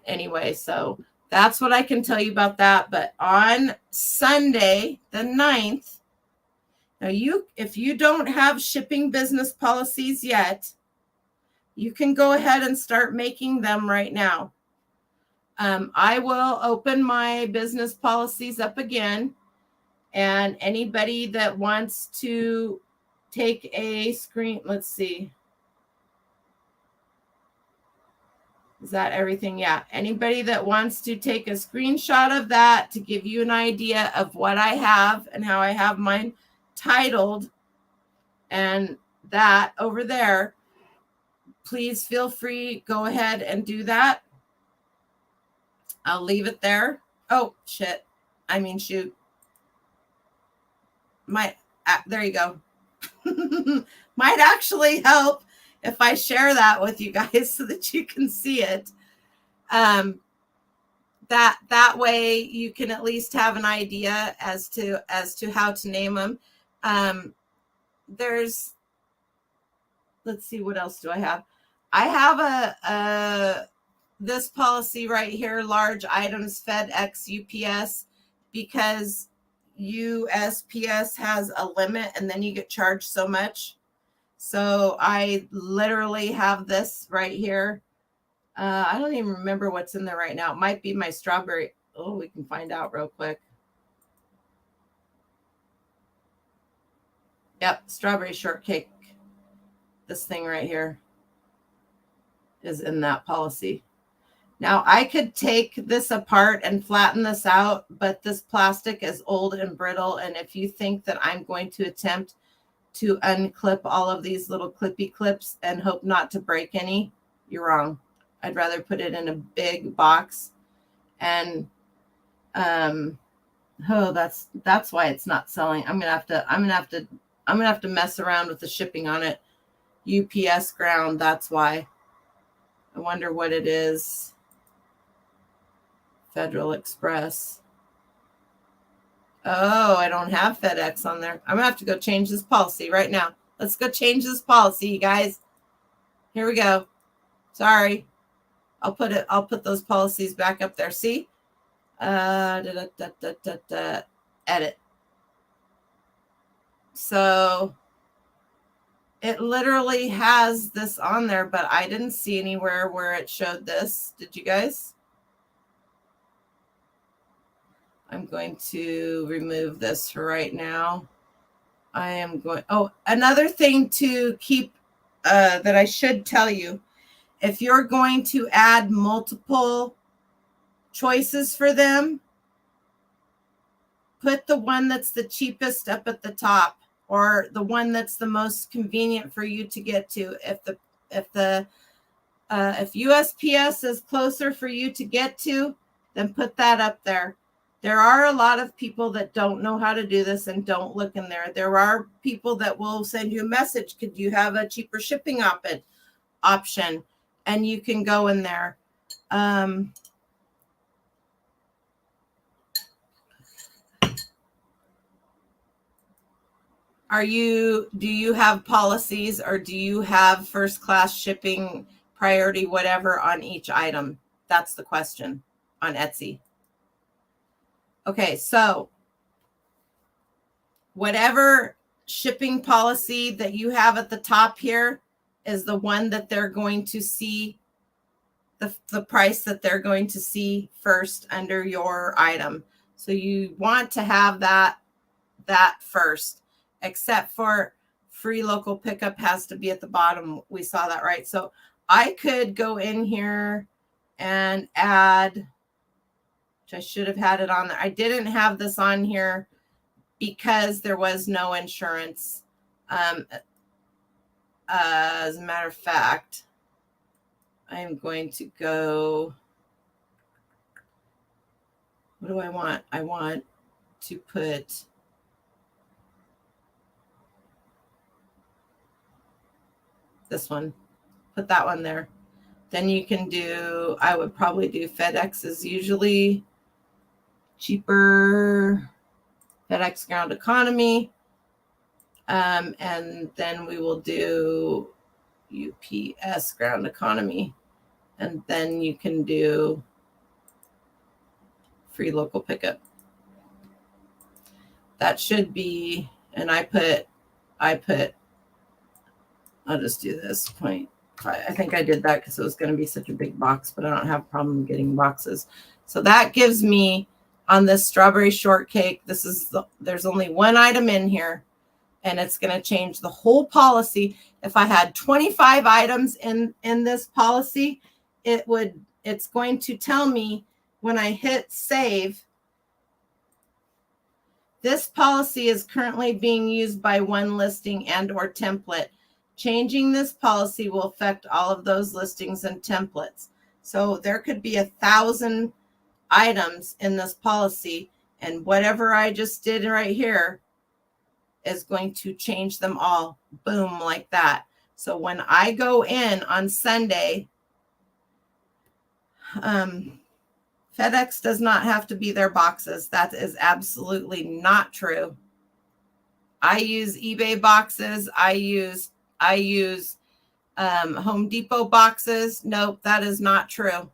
Anyway, so that's what I can tell you about that. But on Sunday, the 9th, now if you don't have shipping business policies yet, you can go ahead and start making them right now. I will open my business policies up again, and anybody that wants to take a screen, let's see. Is that everything? Yeah. Anybody that wants to take a screenshot of that to give you an idea of what I have and how I have mine titled and that over there, please feel free. Go ahead and do that. I'll leave it there. Oh, shit. I mean, shoot. There you go. Might actually help if I share that with you guys so that you can see it. That way you can at least have an idea as to how to name them. Let's see, what else do I have? I have this policy right here, large items, FedEx, UPS, because USPS has a limit and then you get charged so much. So I literally have this right here. I don't even remember what's in there right now. It might be my strawberry. Oh, we can find out real quick. Yep, strawberry shortcake. This thing right here is in that policy. Now, I could take this apart and flatten this out, but this plastic is old and brittle. And if you think that I'm going to attempt to unclip all of these little clippy clips and hope not to break any, you're wrong. I'd rather put it in a big box. And that's why it's not selling. I'm gonna have to mess around with the shipping on it. UPS ground, that's why. I wonder what it is. Federal Express. Oh, I don't have FedEx on there. I'm gonna have to go change this policy right now. Let's go change this policy, you guys. Here we go. Sorry. I'll put those policies back up there. See? Edit. So it literally has this on there, but I didn't see anywhere where it showed this. Did you guys? I'm going to remove this for right now. I am going. Oh, another thing to keep that I should tell you. If you're going to add multiple choices for them, put the one that's the cheapest up at the top, or the one that's the most convenient for you to get to. If USPS is closer for you to get to, then put that up there. There are a lot of people that don't know how to do this and don't look in there. There are people that will send you a message. Could you have a cheaper shipping option? And you can go in there. Do you have policies, or do you have first class shipping, priority, whatever on each item? That's the question on Etsy. Okay, so whatever shipping policy that you have at the top here is the one that they're going to see, the price that they're going to see first under your item. So you want to have that first, except for free local pickup has to be at the bottom. We saw that, right? So I could go in here and add, which I should have had it on there. I didn't have this on here because there was no insurance. As a matter of fact, I'm going to go, what do I want? I want to put this one, put that one there. Then you can do, I would probably do FedEx is usually cheaper, FedEx Ground Economy. And then we will do UPS Ground Economy. And then you can do free local pickup. That should be, and I'll just do this 0.5. I think I did that because it was going to be such a big box, but I don't have a problem getting boxes. So that gives me, on this strawberry shortcake, there's only one item in here, and it's going to change the whole policy. If I had 25 items in this policy, it's going to tell me when I hit save, this policy is currently being used by one listing and or template. Changing this policy will affect all of those listings and templates. So there could be 1,000 items in this policy, and whatever I just did right here is going to change them all. Boom, like that. So when I go in on Sunday, FedEx does not have to be their boxes. That is absolutely not true. I use eBay boxes. I use Home Depot boxes. Nope, that is not true.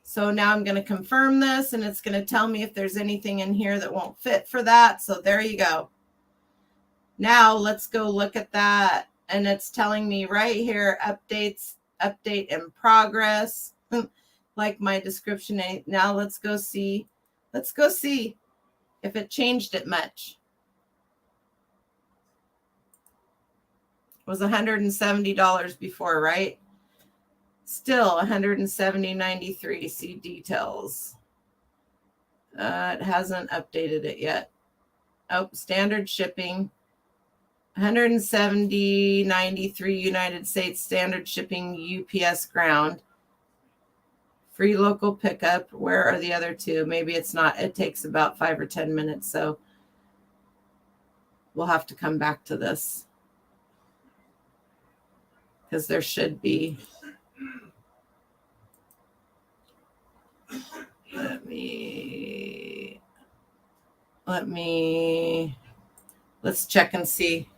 So now I'm going to confirm this, and it's going to tell me if there's anything in here that won't fit for that. So there you go. Now let's go look at that. And it's telling me right here, update in progress, like my description. Now let's go see if it changed it much. It was $170 before, right? Still $170.93. See details. It hasn't updated it yet. Oh, standard shipping. $170.93 United States standard shipping, UPS ground. Free local pickup. Where are the other two? Maybe it's not. It takes about 5 or 10 minutes, so we'll have to come back to this because there should be. Let's check and see.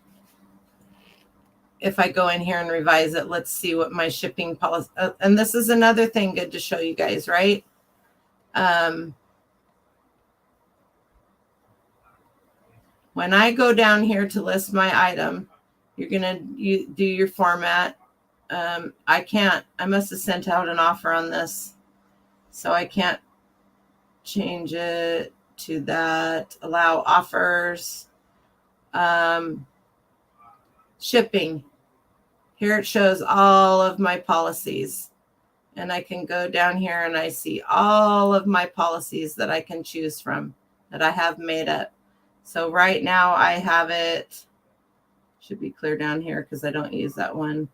If I go in here and revise it, let's see what my shipping policy, and this is another thing good to show you guys, right? When I go down here to list my item, you're going to do your format. I must have sent out an offer on this, so I can't change it to that. Allow offers. Shipping. Here it shows all of my policies, and I can go down here and I see all of my policies that I can choose from that I have made up. So right now I have it, should be clear down here because I don't use that one.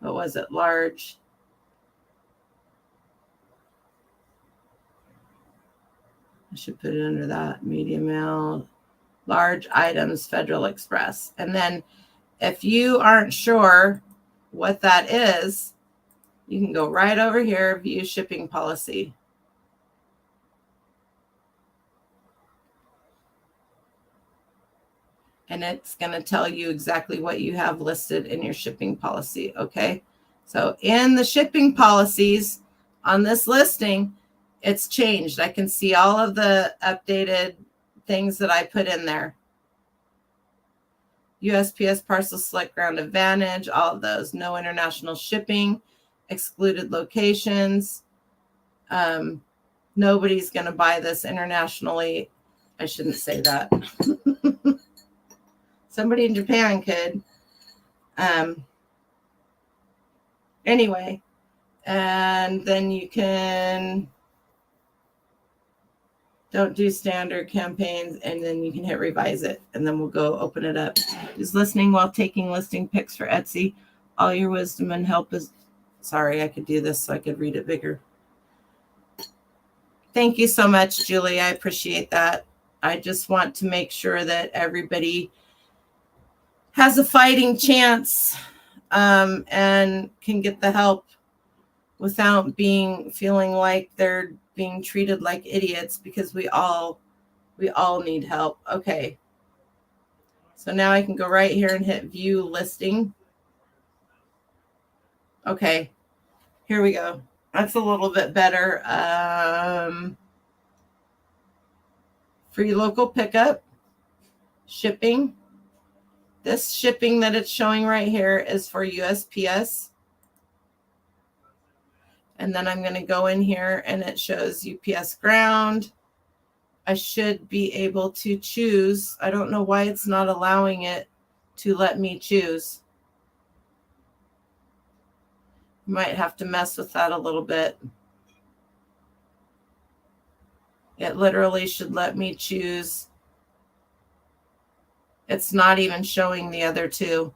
What was it? Large. I should put it under that. Medium mail, large items, Federal Express. And then if you aren't sure what that is, you can go right over here, view shipping policy. And it's going to tell you exactly what you have listed in your shipping policy. Okay. So in the shipping policies on this listing, it's changed. I can see all of the updated things that I put in there. USPS parcel select ground advantage, all of those. No international shipping, excluded locations. Nobody's going to buy this internationally. I shouldn't say that. Somebody in Japan could. Anyway, and then you can don't do standard campaigns, and then you can hit revise it, and then we'll go open it up. Is listening while taking listing pics for Etsy. All your wisdom and help is... Sorry, I could do this so I could read it bigger. Thank you so much, Julie. I appreciate that. I just want to make sure that everybody has a fighting chance and can get the help without feeling like they're being treated like idiots, because we all need help. Okay. So now I can go right here and hit view listing. Okay. Here we go. That's a little bit better. Free local pickup, shipping. This shipping that it's showing right here is for USPS. And then I'm going to go in here and it shows UPS ground. I should be able to choose. I don't know why it's not allowing it to let me choose. Might have to mess with that a little bit. It literally should let me choose. It's not even showing the other two.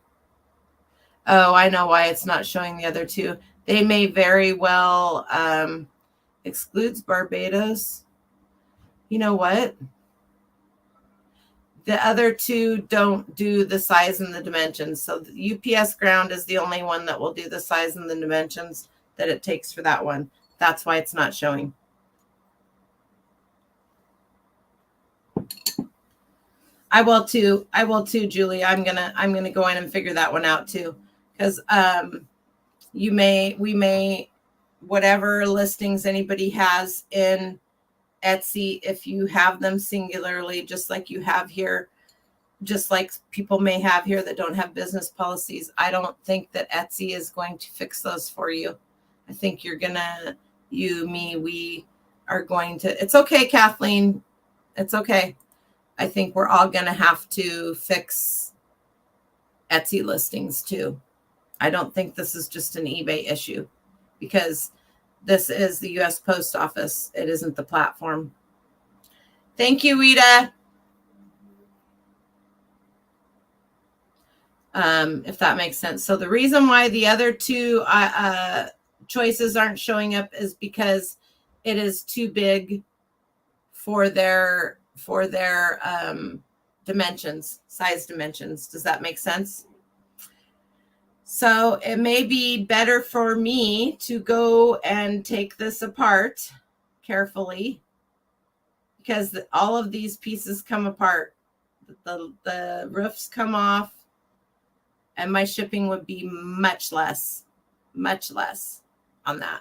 Oh, I know why it's not showing the other two. They may very well excludes Barbados. You know what? The other two don't do the size and the dimensions. So the UPS ground is the only one that will do the size and the dimensions that it takes for that one. That's why it's not showing. I will too, Julie. I'm gonna go in and figure that one out too, because we may, whatever listings anybody has in Etsy, if you have them singularly, just like you have here, just like people may have here that don't have business policies, I don't think that Etsy is going to fix those for you. I think we are going to, it's okay, Kathleen. It's okay. I think we're all going to have to fix Etsy listings too. I don't think this is just an eBay issue, because this is the U.S. Post Office. It isn't the platform. Thank you, Rita. If that makes sense. So the reason why the other two choices aren't showing up is because it is too big for their dimensions, size dimensions. Does that make sense? So it may be better for me to go and take this apart carefully, because all of these pieces come apart. The roofs come off, and my shipping would be much less on that.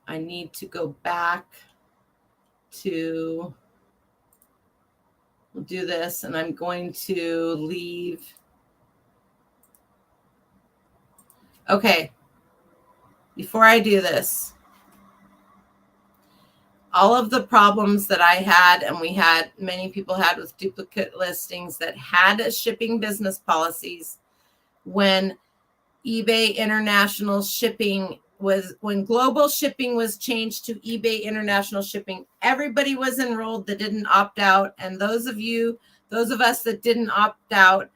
I need to go back to... We'll do this, and I'm going to leave. Okay. Before I do this, all of the problems that I had, and many people had with duplicate listings that had shipping business policies, when eBay International Shipping when global shipping was changed to eBay International Shipping, everybody was enrolled that didn't opt out. And those of us that didn't opt out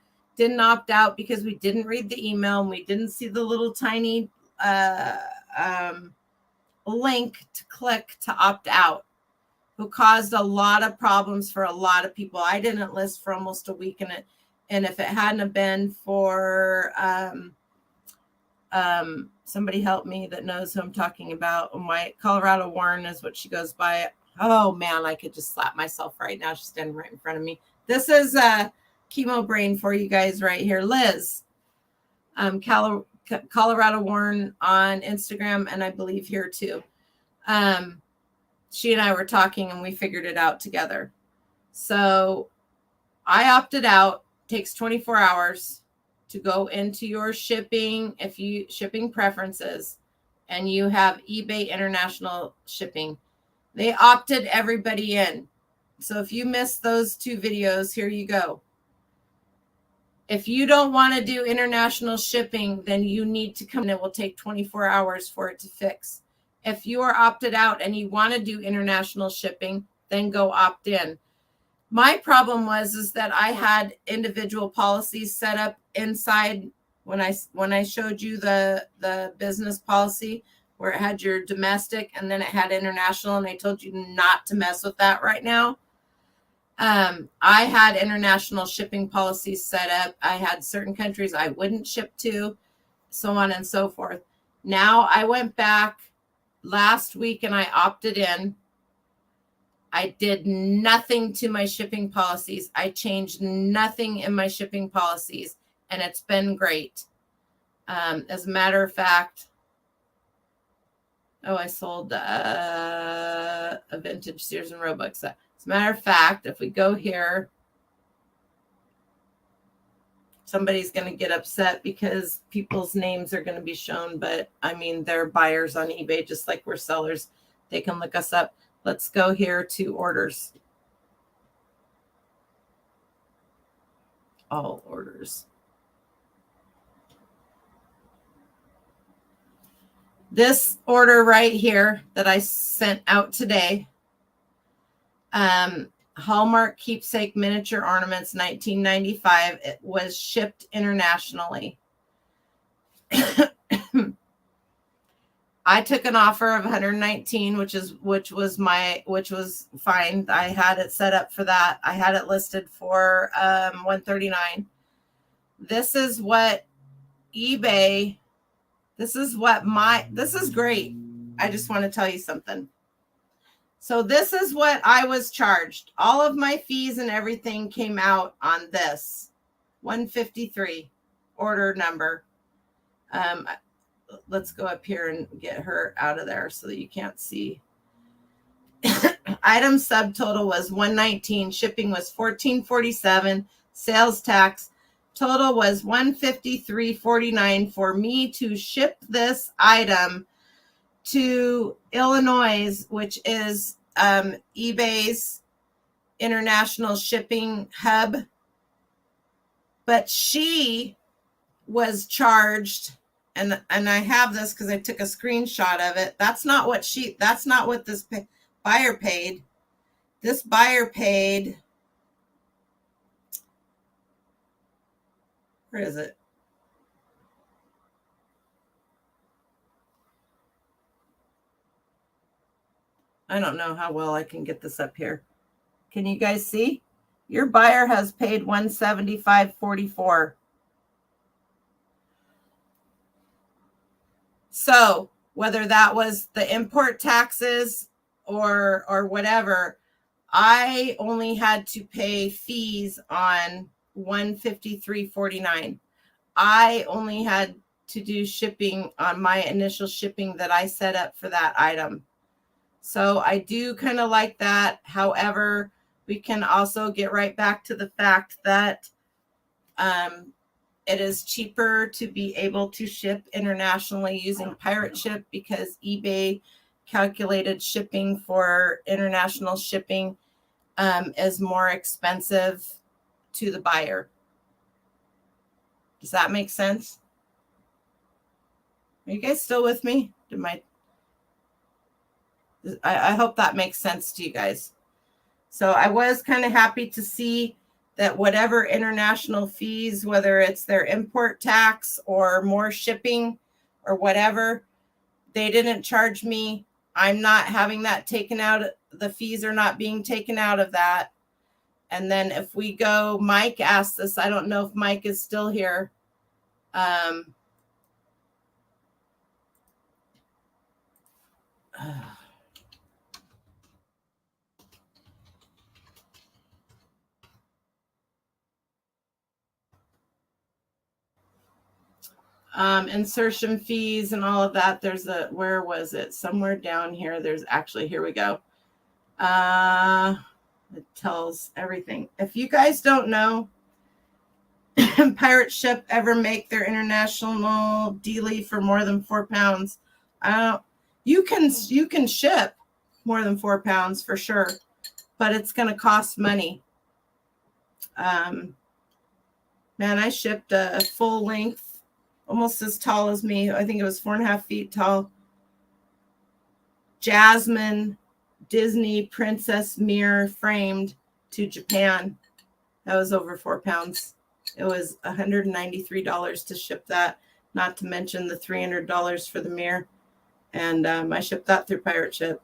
because we didn't read the email and we didn't see the little tiny link to click to opt out. who caused a lot of problems for a lot of people. I didn't list for almost a week, and if it hadn't have been for somebody help me that knows who I'm talking about. My Colorado Warren is what she goes by. Oh man, I could just slap myself right now. She's standing right in front of me. This is chemo brain for you guys right here. Liz, Colorado Warren on Instagram, and I believe here too. She and I were talking and we figured it out together. So I opted out. Takes 24 hours to go into your shipping, shipping preferences, and you have eBay international shipping. They opted everybody in. So if you missed those 2 videos, here you go. If you don't want to do international shipping, then you need to come in. It will take 24 hours for it to fix. If you are opted out and you want to do international shipping, then go opt in. My problem was that I had individual policies set up inside when I showed you the business policy where it had your domestic and then it had international, and I told you not to mess with that right now. I had international shipping policies set up. I had certain countries I wouldn't ship to, so on and so forth. Now I went back last week and I opted in. I did nothing to my shipping policies. I changed nothing in my shipping policies, and it's been great. As a matter of fact, I sold a vintage Sears and Roebuck set. As a matter of fact, if we go here, somebody's going to get upset because people's names are going to be shown, but I mean, they're buyers on eBay, just like we're sellers. They can look us up. Let's go here to orders. All orders. This order right here that I sent out today, Hallmark Keepsake Miniature Ornaments, $19.95. It was shipped internationally. I took an offer of $119, which was fine. I had it set up for that. I had it listed for $139. This is what eBay. This is great. I just want to tell you something. So this is what I was charged. All of my fees and everything came out on this. 153 order number. Let's go up here and get her out of there so that you can't see. Item subtotal was $119. Shipping was $14.47. Sales tax total was $153.49 for me to ship this item to Illinois, which is eBay's international shipping hub. But she was charged, and I have this because I took a screenshot of it. That's not what this buyer paid. This buyer paid, where is it? I don't know how well I can get this up here. Can you guys see? Your buyer has paid $175.44. So whether that was the import taxes or whatever, I only had to pay fees on $153.49. I only had to do shipping on my initial shipping that I set up for that item. So I do kind of like that. However, we can also get right back to the fact that it is cheaper to be able to ship internationally using pirate ship because eBay calculated shipping for international shipping is more expensive to the buyer. Does that make sense? Are you guys still with me? I hope that makes sense to you guys. So I was kind of happy to see that whatever international fees, whether it's their import tax or more shipping or whatever, they didn't charge me I'm not having that taken out. The fees are not being taken out of that. And then if we go, Mike asked this. I don't know if Mike is still here. Insertion fees and all of that. There's a, where was it? Somewhere down here. There's actually, here we go. It tells everything. If you guys don't know, pirate ship ever make their international dealie for more than 4 pounds? You can ship more than 4 pounds for sure, but it's going to cost money. Man, I shipped a full length, almost as tall as me. I think it was 4.5 feet tall. Jasmine Disney princess mirror framed to Japan. That was over 4 pounds. It was $193 to ship that, not to mention the $300 for the mirror. And I shipped that through Pirate Ship.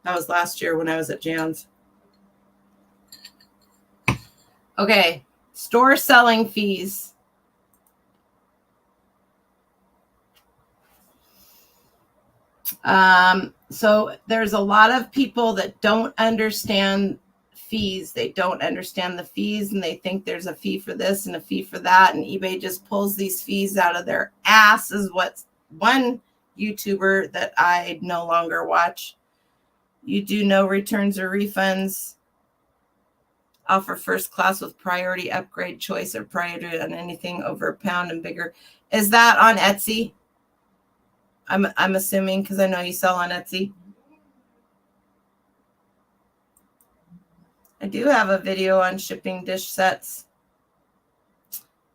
That was last year when I was at Jan's. Okay, store selling fees. So there's a lot of people that don't understand fees. They don't understand the fees, and they think there's a fee for this and a fee for that, and eBay just pulls these fees out of their ass, is what one YouTuber that I no longer watch. You do no returns or refunds. Offer first class with priority upgrade choice or priority on anything over a pound and bigger. Is that on Etsy? I'm assuming, because I know you sell on Etsy. I do have a video on shipping dish sets.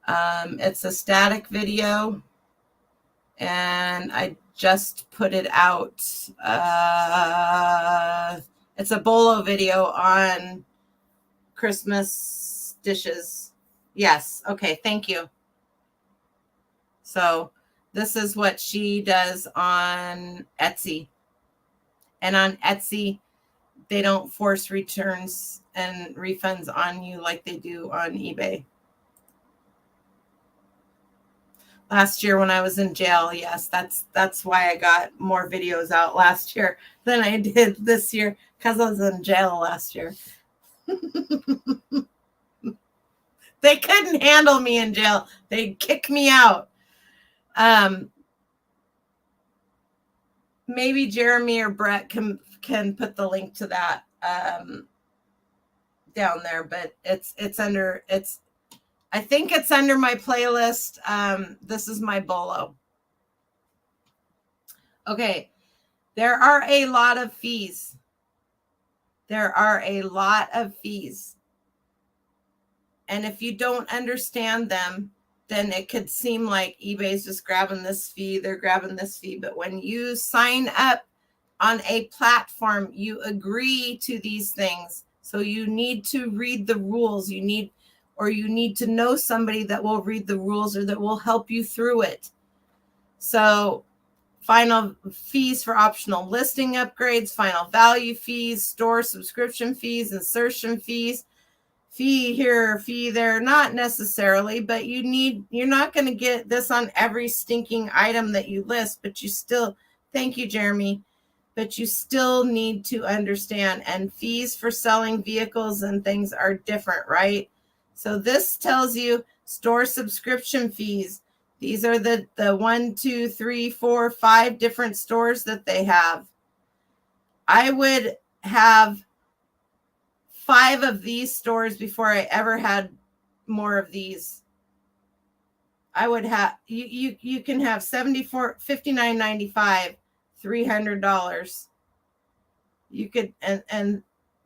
It's a static video, and I just put it out. It's a Bolo video on Christmas dishes. Yes. Okay. Thank you. So this is what she does on Etsy. And on Etsy, they don't force returns and refunds on you like they do on eBay. Last year when I was in jail, yes, that's why I got more videos out last year than I did this year, because I was in jail last year. They couldn't handle me in jail. They'd kick me out. Maybe Jeremy or Brett can put the link to that down there, but I think it's under my playlist. This is my Bolo. Okay. There are a lot of fees. There are a lot of fees. And if you don't understand them, then it could seem like eBay's just grabbing this fee, they're grabbing this fee. But when you sign up on a platform, you agree to these things. So you need to read the rules. You need to know somebody that will read the rules or that will help you through it. So final fees for optional listing upgrades, final value fees, store subscription fees, insertion fees. Fee here, fee there, not necessarily, but you're not going to get this on every stinking item that you list, but you still, thank you, Jeremy, but you still need to understand. And fees for selling vehicles and things are different, right? So this tells you store subscription fees. These are the 1, 2, 3, 4, 5 different stores that they have. I would have 5 of these stores before I ever had more of these. I would have you can have $59.95, $300. You could and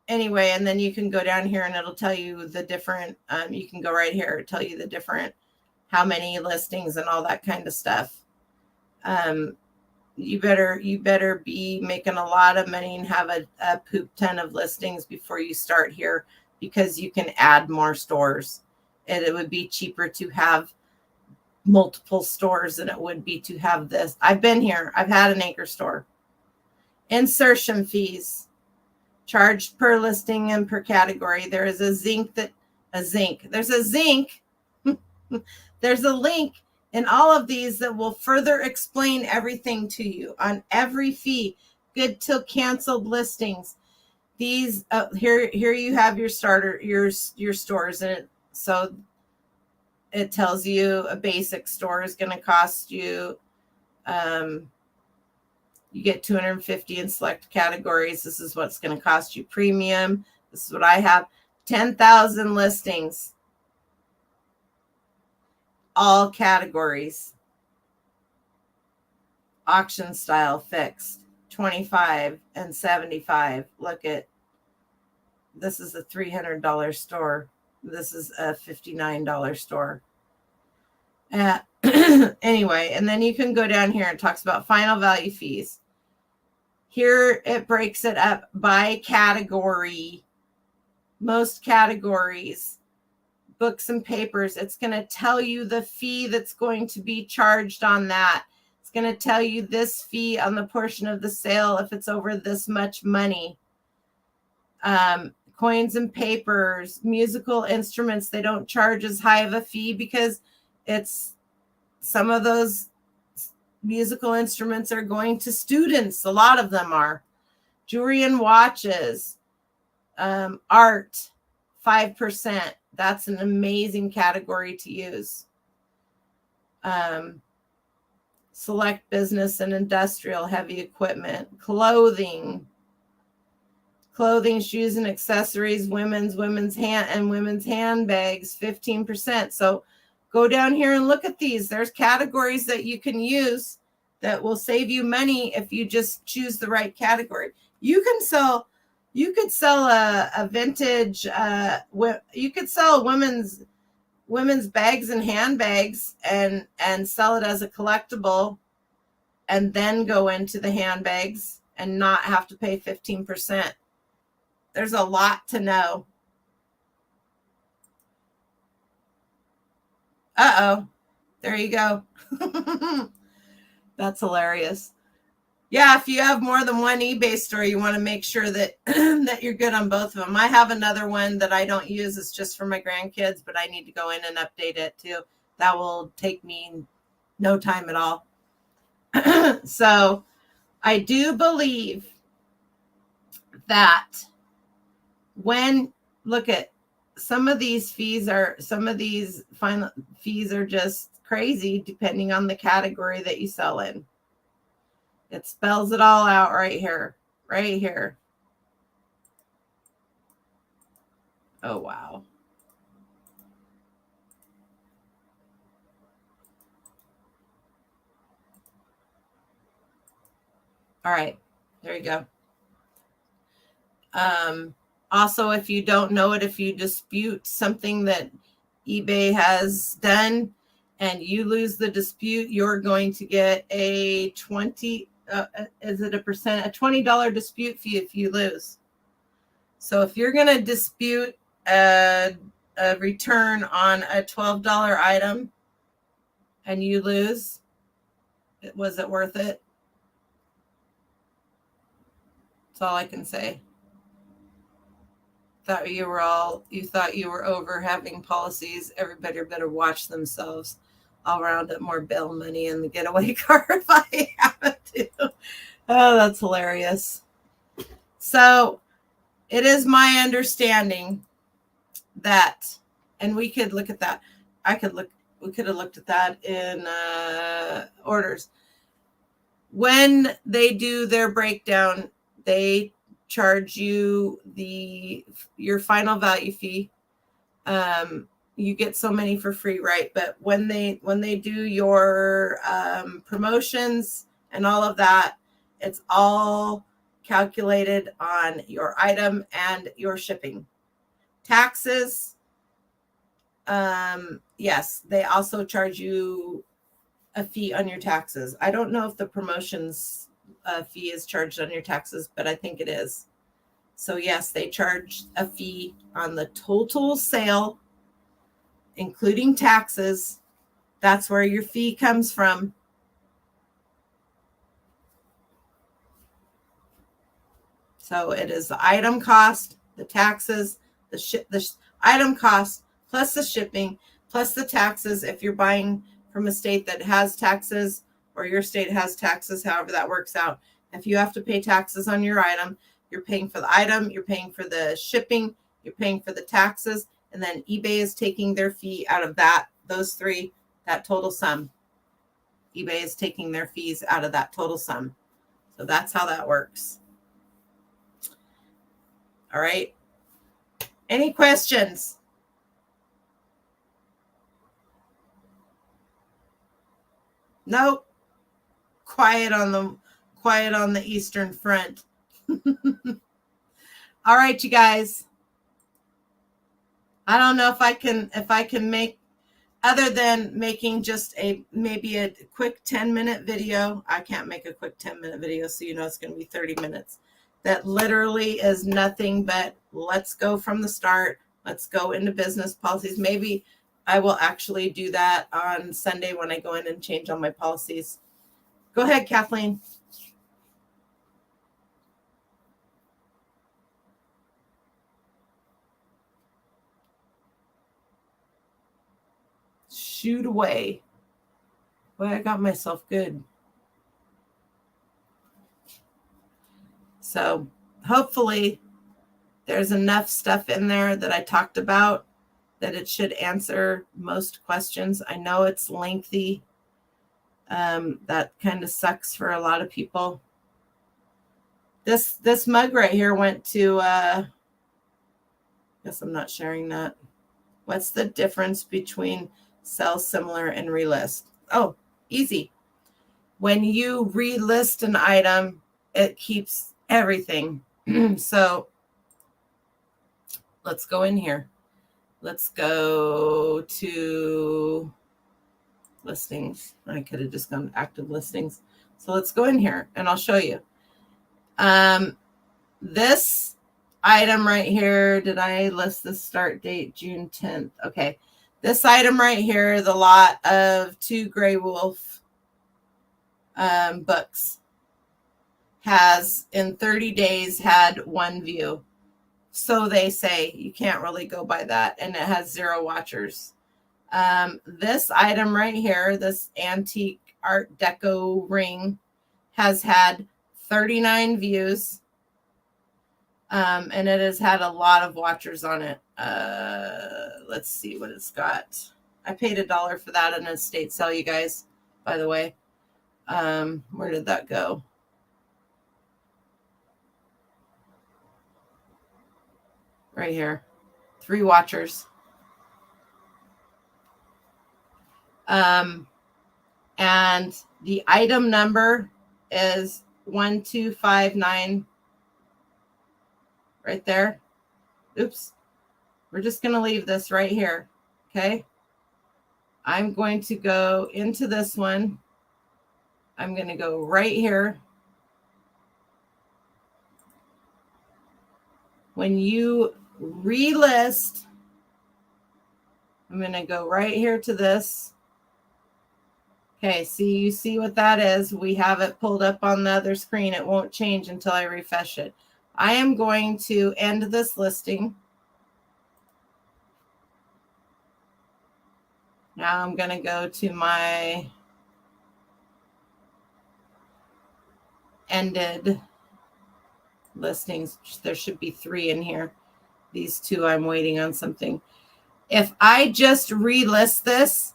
anyway, and then you can go down here and it'll tell you the different. You can go right here, it'll tell you the different, how many listings and all that kind of stuff. You better be making a lot of money and have a poop ton of listings before you start here, because you can add more stores. And it would be cheaper to have multiple stores than it would be to have this. I've been here. I've had an anchor store. Insertion fees charged per listing and per category. There is there's a link in all of these that will further explain everything to you on every fee, good till canceled listings. These here you have your starter, your stores, and so it tells you a basic store is going to cost you, you get 250 in select categories. This is what's going to cost you. Premium, this is what I have. 10,000 listings, all categories. Auction style fixed, 25 and 75. Look at, this is a $300 store. This is a $59 store. Anyway, and then you can go down here and talks about final value fees. Here it breaks it up by category. Most categories, books and papers, it's going to tell you the fee that's going to be charged on that. It's going to tell you this fee on the portion of the sale if it's over this much money. Coins and papers, musical instruments, they don't charge as high of a fee because it's some of those musical instruments are going to students. A lot of them are. Jewelry and watches, art, 5%. That's an amazing category to use. Select business and industrial heavy equipment, clothing, shoes and accessories, women's handbags, 15%. So go down here and look at these. There's categories that you can use that will save you money if you just choose the right category. You could sell a vintage, you could sell women's bags and handbags and sell it as a collectible and then go into the handbags and not have to pay 15%. There's a lot to know. Uh-oh. There you go. That's hilarious. Yeah, if you have more than one eBay store, you want to make sure that that you're good on both of them. I have another one that I don't use. It's just for my grandkids, but I need to go in and update it too. That will take me no time at all. So I do believe that look at some of these final fees are just crazy depending on the category that you sell in. It spells it all out right here. Oh, wow. All right, there you go. Also, if you don't know it, if you dispute something that eBay has done and you lose the dispute, you're going to get a $20 dispute fee if you lose. So if you're going to dispute a return on a $12 item and you lose, was it worth it? That's all I can say. You thought you were over having policies. Everybody better watch themselves. I'll round up more bail money in the getaway car if I have to. Oh, that's hilarious. So it is my understanding that, and we could look at that. We could have looked at that in orders. When they do their breakdown, they charge you your final value fee. You get so many for free, right? But when they do your promotions and all of that, it's all calculated on your item and your shipping. Taxes, yes, they also charge you a fee on your taxes. I don't know if the promotions fee is charged on your taxes, but I think it is. So yes, they charge a fee on the total sale, including taxes. That's where your fee comes from. So it is the item cost, the taxes, the item cost plus the shipping plus the taxes if you're buying from a state that has taxes or your state has taxes, however that works out. If you have to pay taxes on your item, you're paying for the item, you're paying for the shipping, you're paying for the taxes, and then eBay is taking their fee out of that, those three, that total sum. eBay is taking their fees out of that total sum. So that's how that works. All right. Any questions? Nope. Quiet on the Eastern Front. All right, you guys. I don't know if I can make, other than making just maybe a quick 10-minute video. I can't make a quick 10-minute video, so you know it's going to be 30 minutes. That literally is nothing but let's go from the start. Let's go into business policies. Maybe I will actually do that on Sunday when I go in and change all my policies. Go ahead, Kathleen. Shoot away. Boy, I got myself good. So hopefully there's enough stuff in there that I talked about that it should answer most questions. I know it's lengthy. That kind of sucks for a lot of people. This mug right here went to, guess I'm not sharing that. What's the difference between sell similar and relist? Oh, easy. When you relist an item, it keeps everything. So let's go in here. Let's go to listings. I could have just gone to active listings. So let's go in here and I'll show you. This item right here, did I list the start date? June 10th. Okay. This item right here, the lot of 2 Gray Wolf books, has in 30 days had 1 view. So they say. You can't really go by that. And it has 0 watchers. This item right here, this antique art deco ring, has had 39 views. And it has had a lot of watchers on it. Let's see what it's got. I paid $1 for that in an estate sale, you guys, by the way. Where did that go? Right here. 3 watchers. And the item number is 1259. Right there. Oops. We're just going to leave this right here. Okay. I'm going to go into this one. I'm going to go right here. When you relist, I'm going to go right here to this. Okay, see, you see what that is? We have it pulled up on the other screen. It won't change until I refresh it. I am going to end this listing. Now I'm going to go to my ended listings. There should be 3 in here. These 2, I'm waiting on something. If I just relist this,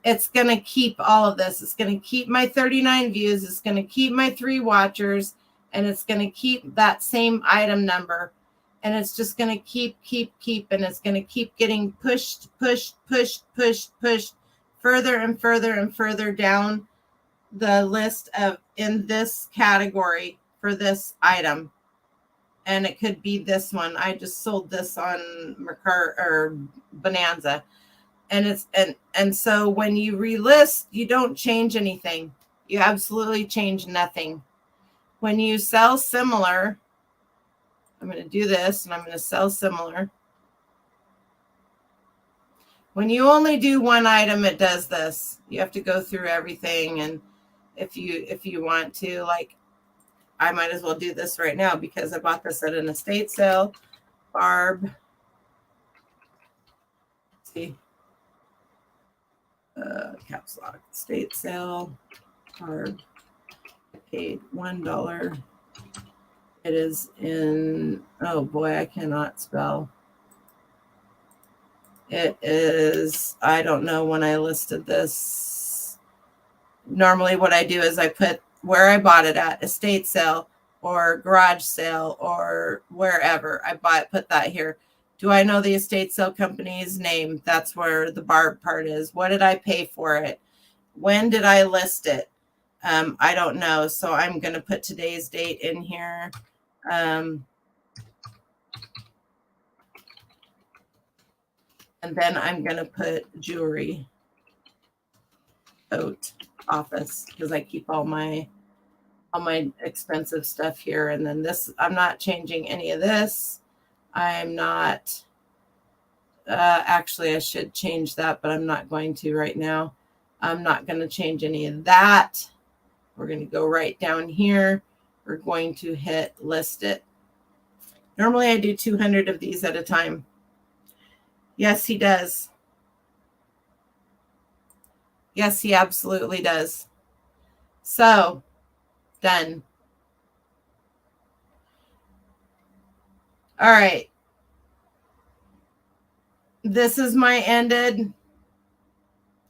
it's going to keep all of this. It's going to keep my 39 views. It's going to keep my 3 watchers. And it's going to keep that same item number. And it's just going to keep. And it's going to keep getting pushed further and further and further down the list of in this category for this item. And it could be this one. I just sold this on Mercari or Bonanza. And it's and so when you relist, you don't change anything. You absolutely change nothing. When you sell similar, I'm going to do this and I'm going to sell similar. When you only do one item, it does this. You have to go through everything. And if you want to, like, I might as well do this right now because I bought this at an estate sale. Barb. Let's see. Caps lock. Estate sale. Barb. Paid $1. It is in, oh boy, I cannot spell. It is, I don't know when I listed this. Normally what I do is I put where I bought it at, estate sale or garage sale or wherever. Put that here. Do I know the estate sale company's name? That's where the Barb part is. What did I pay for it? When did I list it? I don't know. So I'm going to put today's date in here. And then I'm going to put jewelry coat office because I keep all my expensive stuff here. And then this, I'm not changing any of this. I'm not, actually I should change that, but I'm not going to right now. I'm not going to change any of that. We're going to go right down here. We're going to hit list it. Normally I do 200 of these at a time. Yes, he does. Yes, he absolutely does. So, done. All right. This is my ended.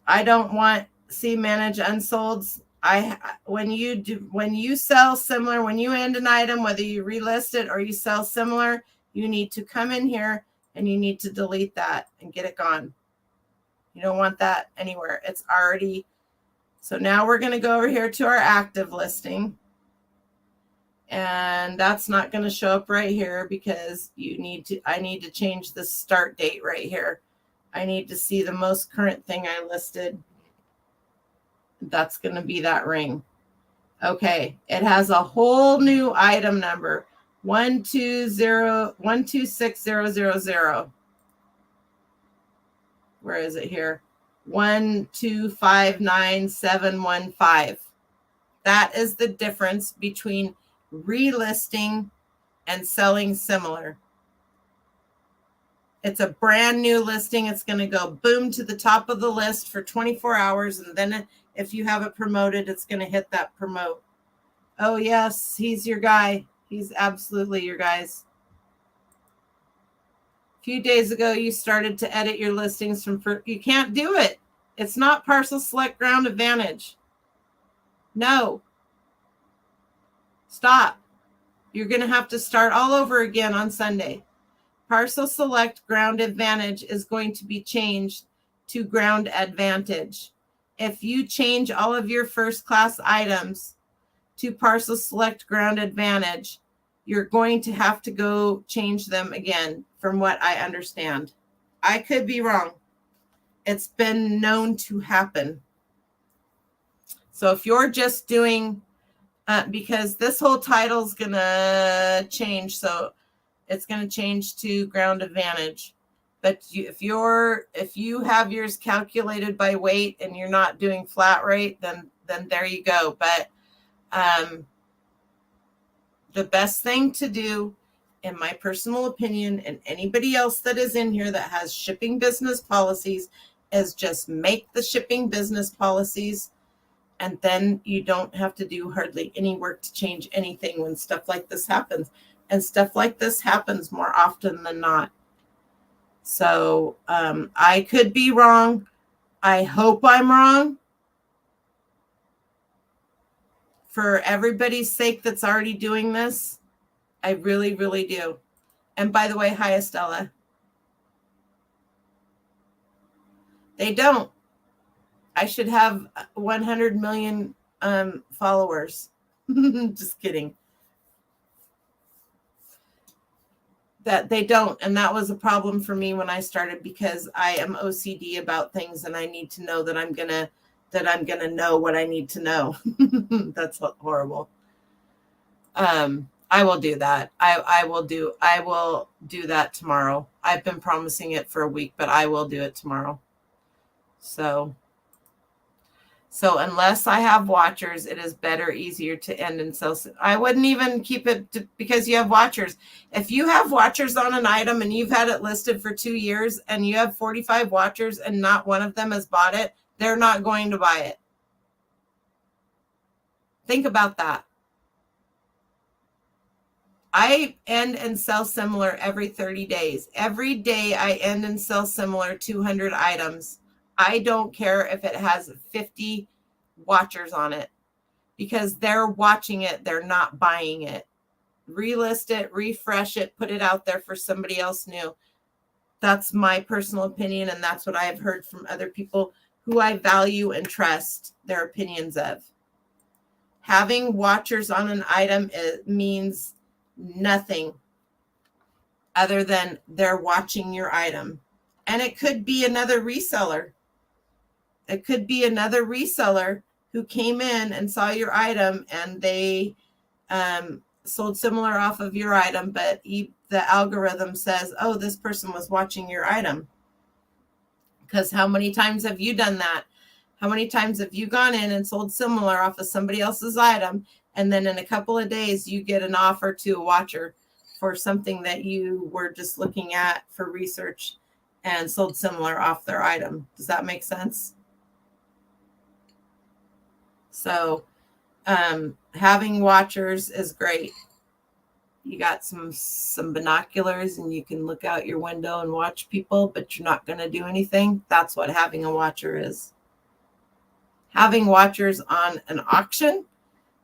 I don't want manage unsolds. When you sell similar, when you end an item, whether you relist it or you sell similar, you need to come in here and you need to delete that and get it gone. You don't want that anywhere. It's already. So now we're going to go over here to our active listing. And that's not going to show up right here because I need to change the start date right here. I need to see the most current thing I listed. That's going to be that ring. Okay. It has a whole new item number. 126000. Where is it here? 1259715. That is the difference between relisting and selling similar. It's a brand new listing. It's going to go boom to the top of the list for 24 hours. And then if you have it promoted, it's going to hit that promote. Oh, yes, he's your guy. He's absolutely your guys. A few days ago, you started to edit your listings you can't do it. It's not Parcel Select Ground Advantage. No. Stop. You're going to have to start all over again on Sunday. Parcel Select Ground Advantage is going to be changed to Ground Advantage. If you change all of your first class items to Parcel Select Ground Advantage, you're going to have to go change them again, from what I understand. I could be wrong. It's been known to happen. So if you're just doing, because this whole title is going to change, so it's going to change to Ground Advantage. But if you have yours calculated by weight and you're not doing flat rate, then there you go. But the best thing to do, in my personal opinion, and anybody else that is in here that has shipping business policies, is just make the shipping business policies, and then you don't have to do hardly any work to change anything when stuff like this happens. And stuff like this happens more often than not. So I could be wrong. I hope I'm wrong. For everybody's sake that's already doing this, I really, really do. And by the way, hi, Estella. They don't. I should have 100 million followers. Just kidding. That they don't. And that was a problem for me when I started, because I am OCD about things and I need to know that I'm gonna know what I need to know. That's horrible. I will do that. I will do that tomorrow. I've been promising it for a week, but I will do it tomorrow. So So unless I have watchers, it is better, easier to end and sell. I wouldn't even keep it because you have watchers. If you have watchers on an item and you've had it listed for 2 years and you have 45 watchers and not one of them has bought it, they're not going to buy it. Think about that. I end and sell similar every 30 days. Every day I end and sell similar 200 items. I don't care if it has 50 watchers on it because they're watching it. They're not buying it. Relist it, refresh it, put it out there for somebody else new. That's my personal opinion. And that's what I've heard from other people who I value and trust their opinions of. Having watchers on an item means nothing other than they're watching your item. And it could be another reseller. It could be another reseller who came in and saw your item and they sold similar off of your item, but the algorithm says, oh, this person was watching your item. Because how many times have you done that? How many times have you gone in and sold similar off of somebody else's item, and then in a couple of days you get an offer to a watcher for something that you were just looking at for research and sold similar off their item? Does that make sense? So having watchers is great. You got some binoculars and you can look out your window and watch people, but you're not going to do anything. That's what having a watcher is. Having watchers on an auction,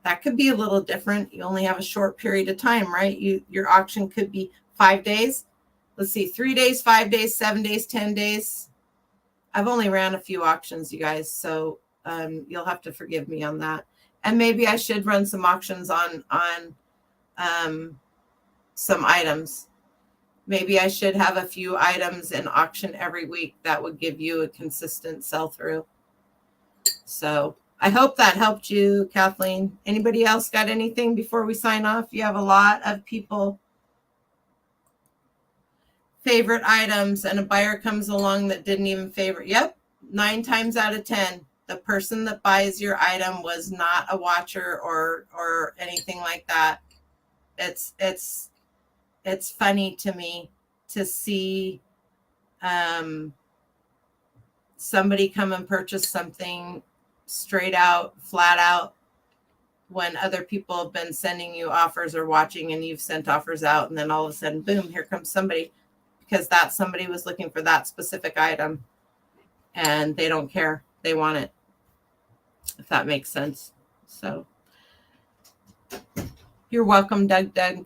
that could be a little different. You only have a short period of time, right? Your auction could be 5 days. Let's see, 3 days, 5 days, 7 days, 10 days. I've only ran a few auctions, you guys, so you'll have to forgive me on that. And maybe I should run some auctions on some items. Maybe I should have a few items in auction every week. That would give you a consistent sell-through. So I hope that helped you, Kathleen. Anybody else got anything before we sign off? You have a lot of people favorite items and a buyer comes along that didn't even favorite. Yep. 9 times out of 10, the person that buys your item was not a watcher or anything like that. It's funny to me to see somebody come and purchase something straight out, flat out, when other people have been sending you offers or watching and you've sent offers out, and then all of a sudden, boom, here comes somebody, because that somebody was looking for that specific item and they don't care. They want it, if that makes sense. So you're welcome, Doug.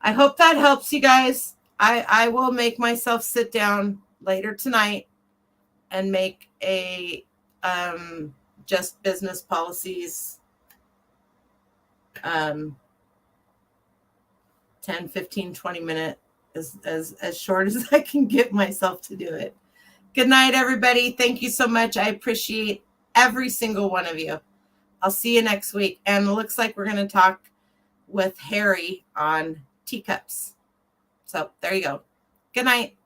I hope that helps you guys. I will make myself sit down later tonight and make a just business policies 10, 15, 20 minute, as short as I can get myself to do it. Good night, everybody. Thank you so much. I appreciate every single one of you. I'll see you next week. And it looks like we're going to talk with Harry on teacups. So there you go. Good night.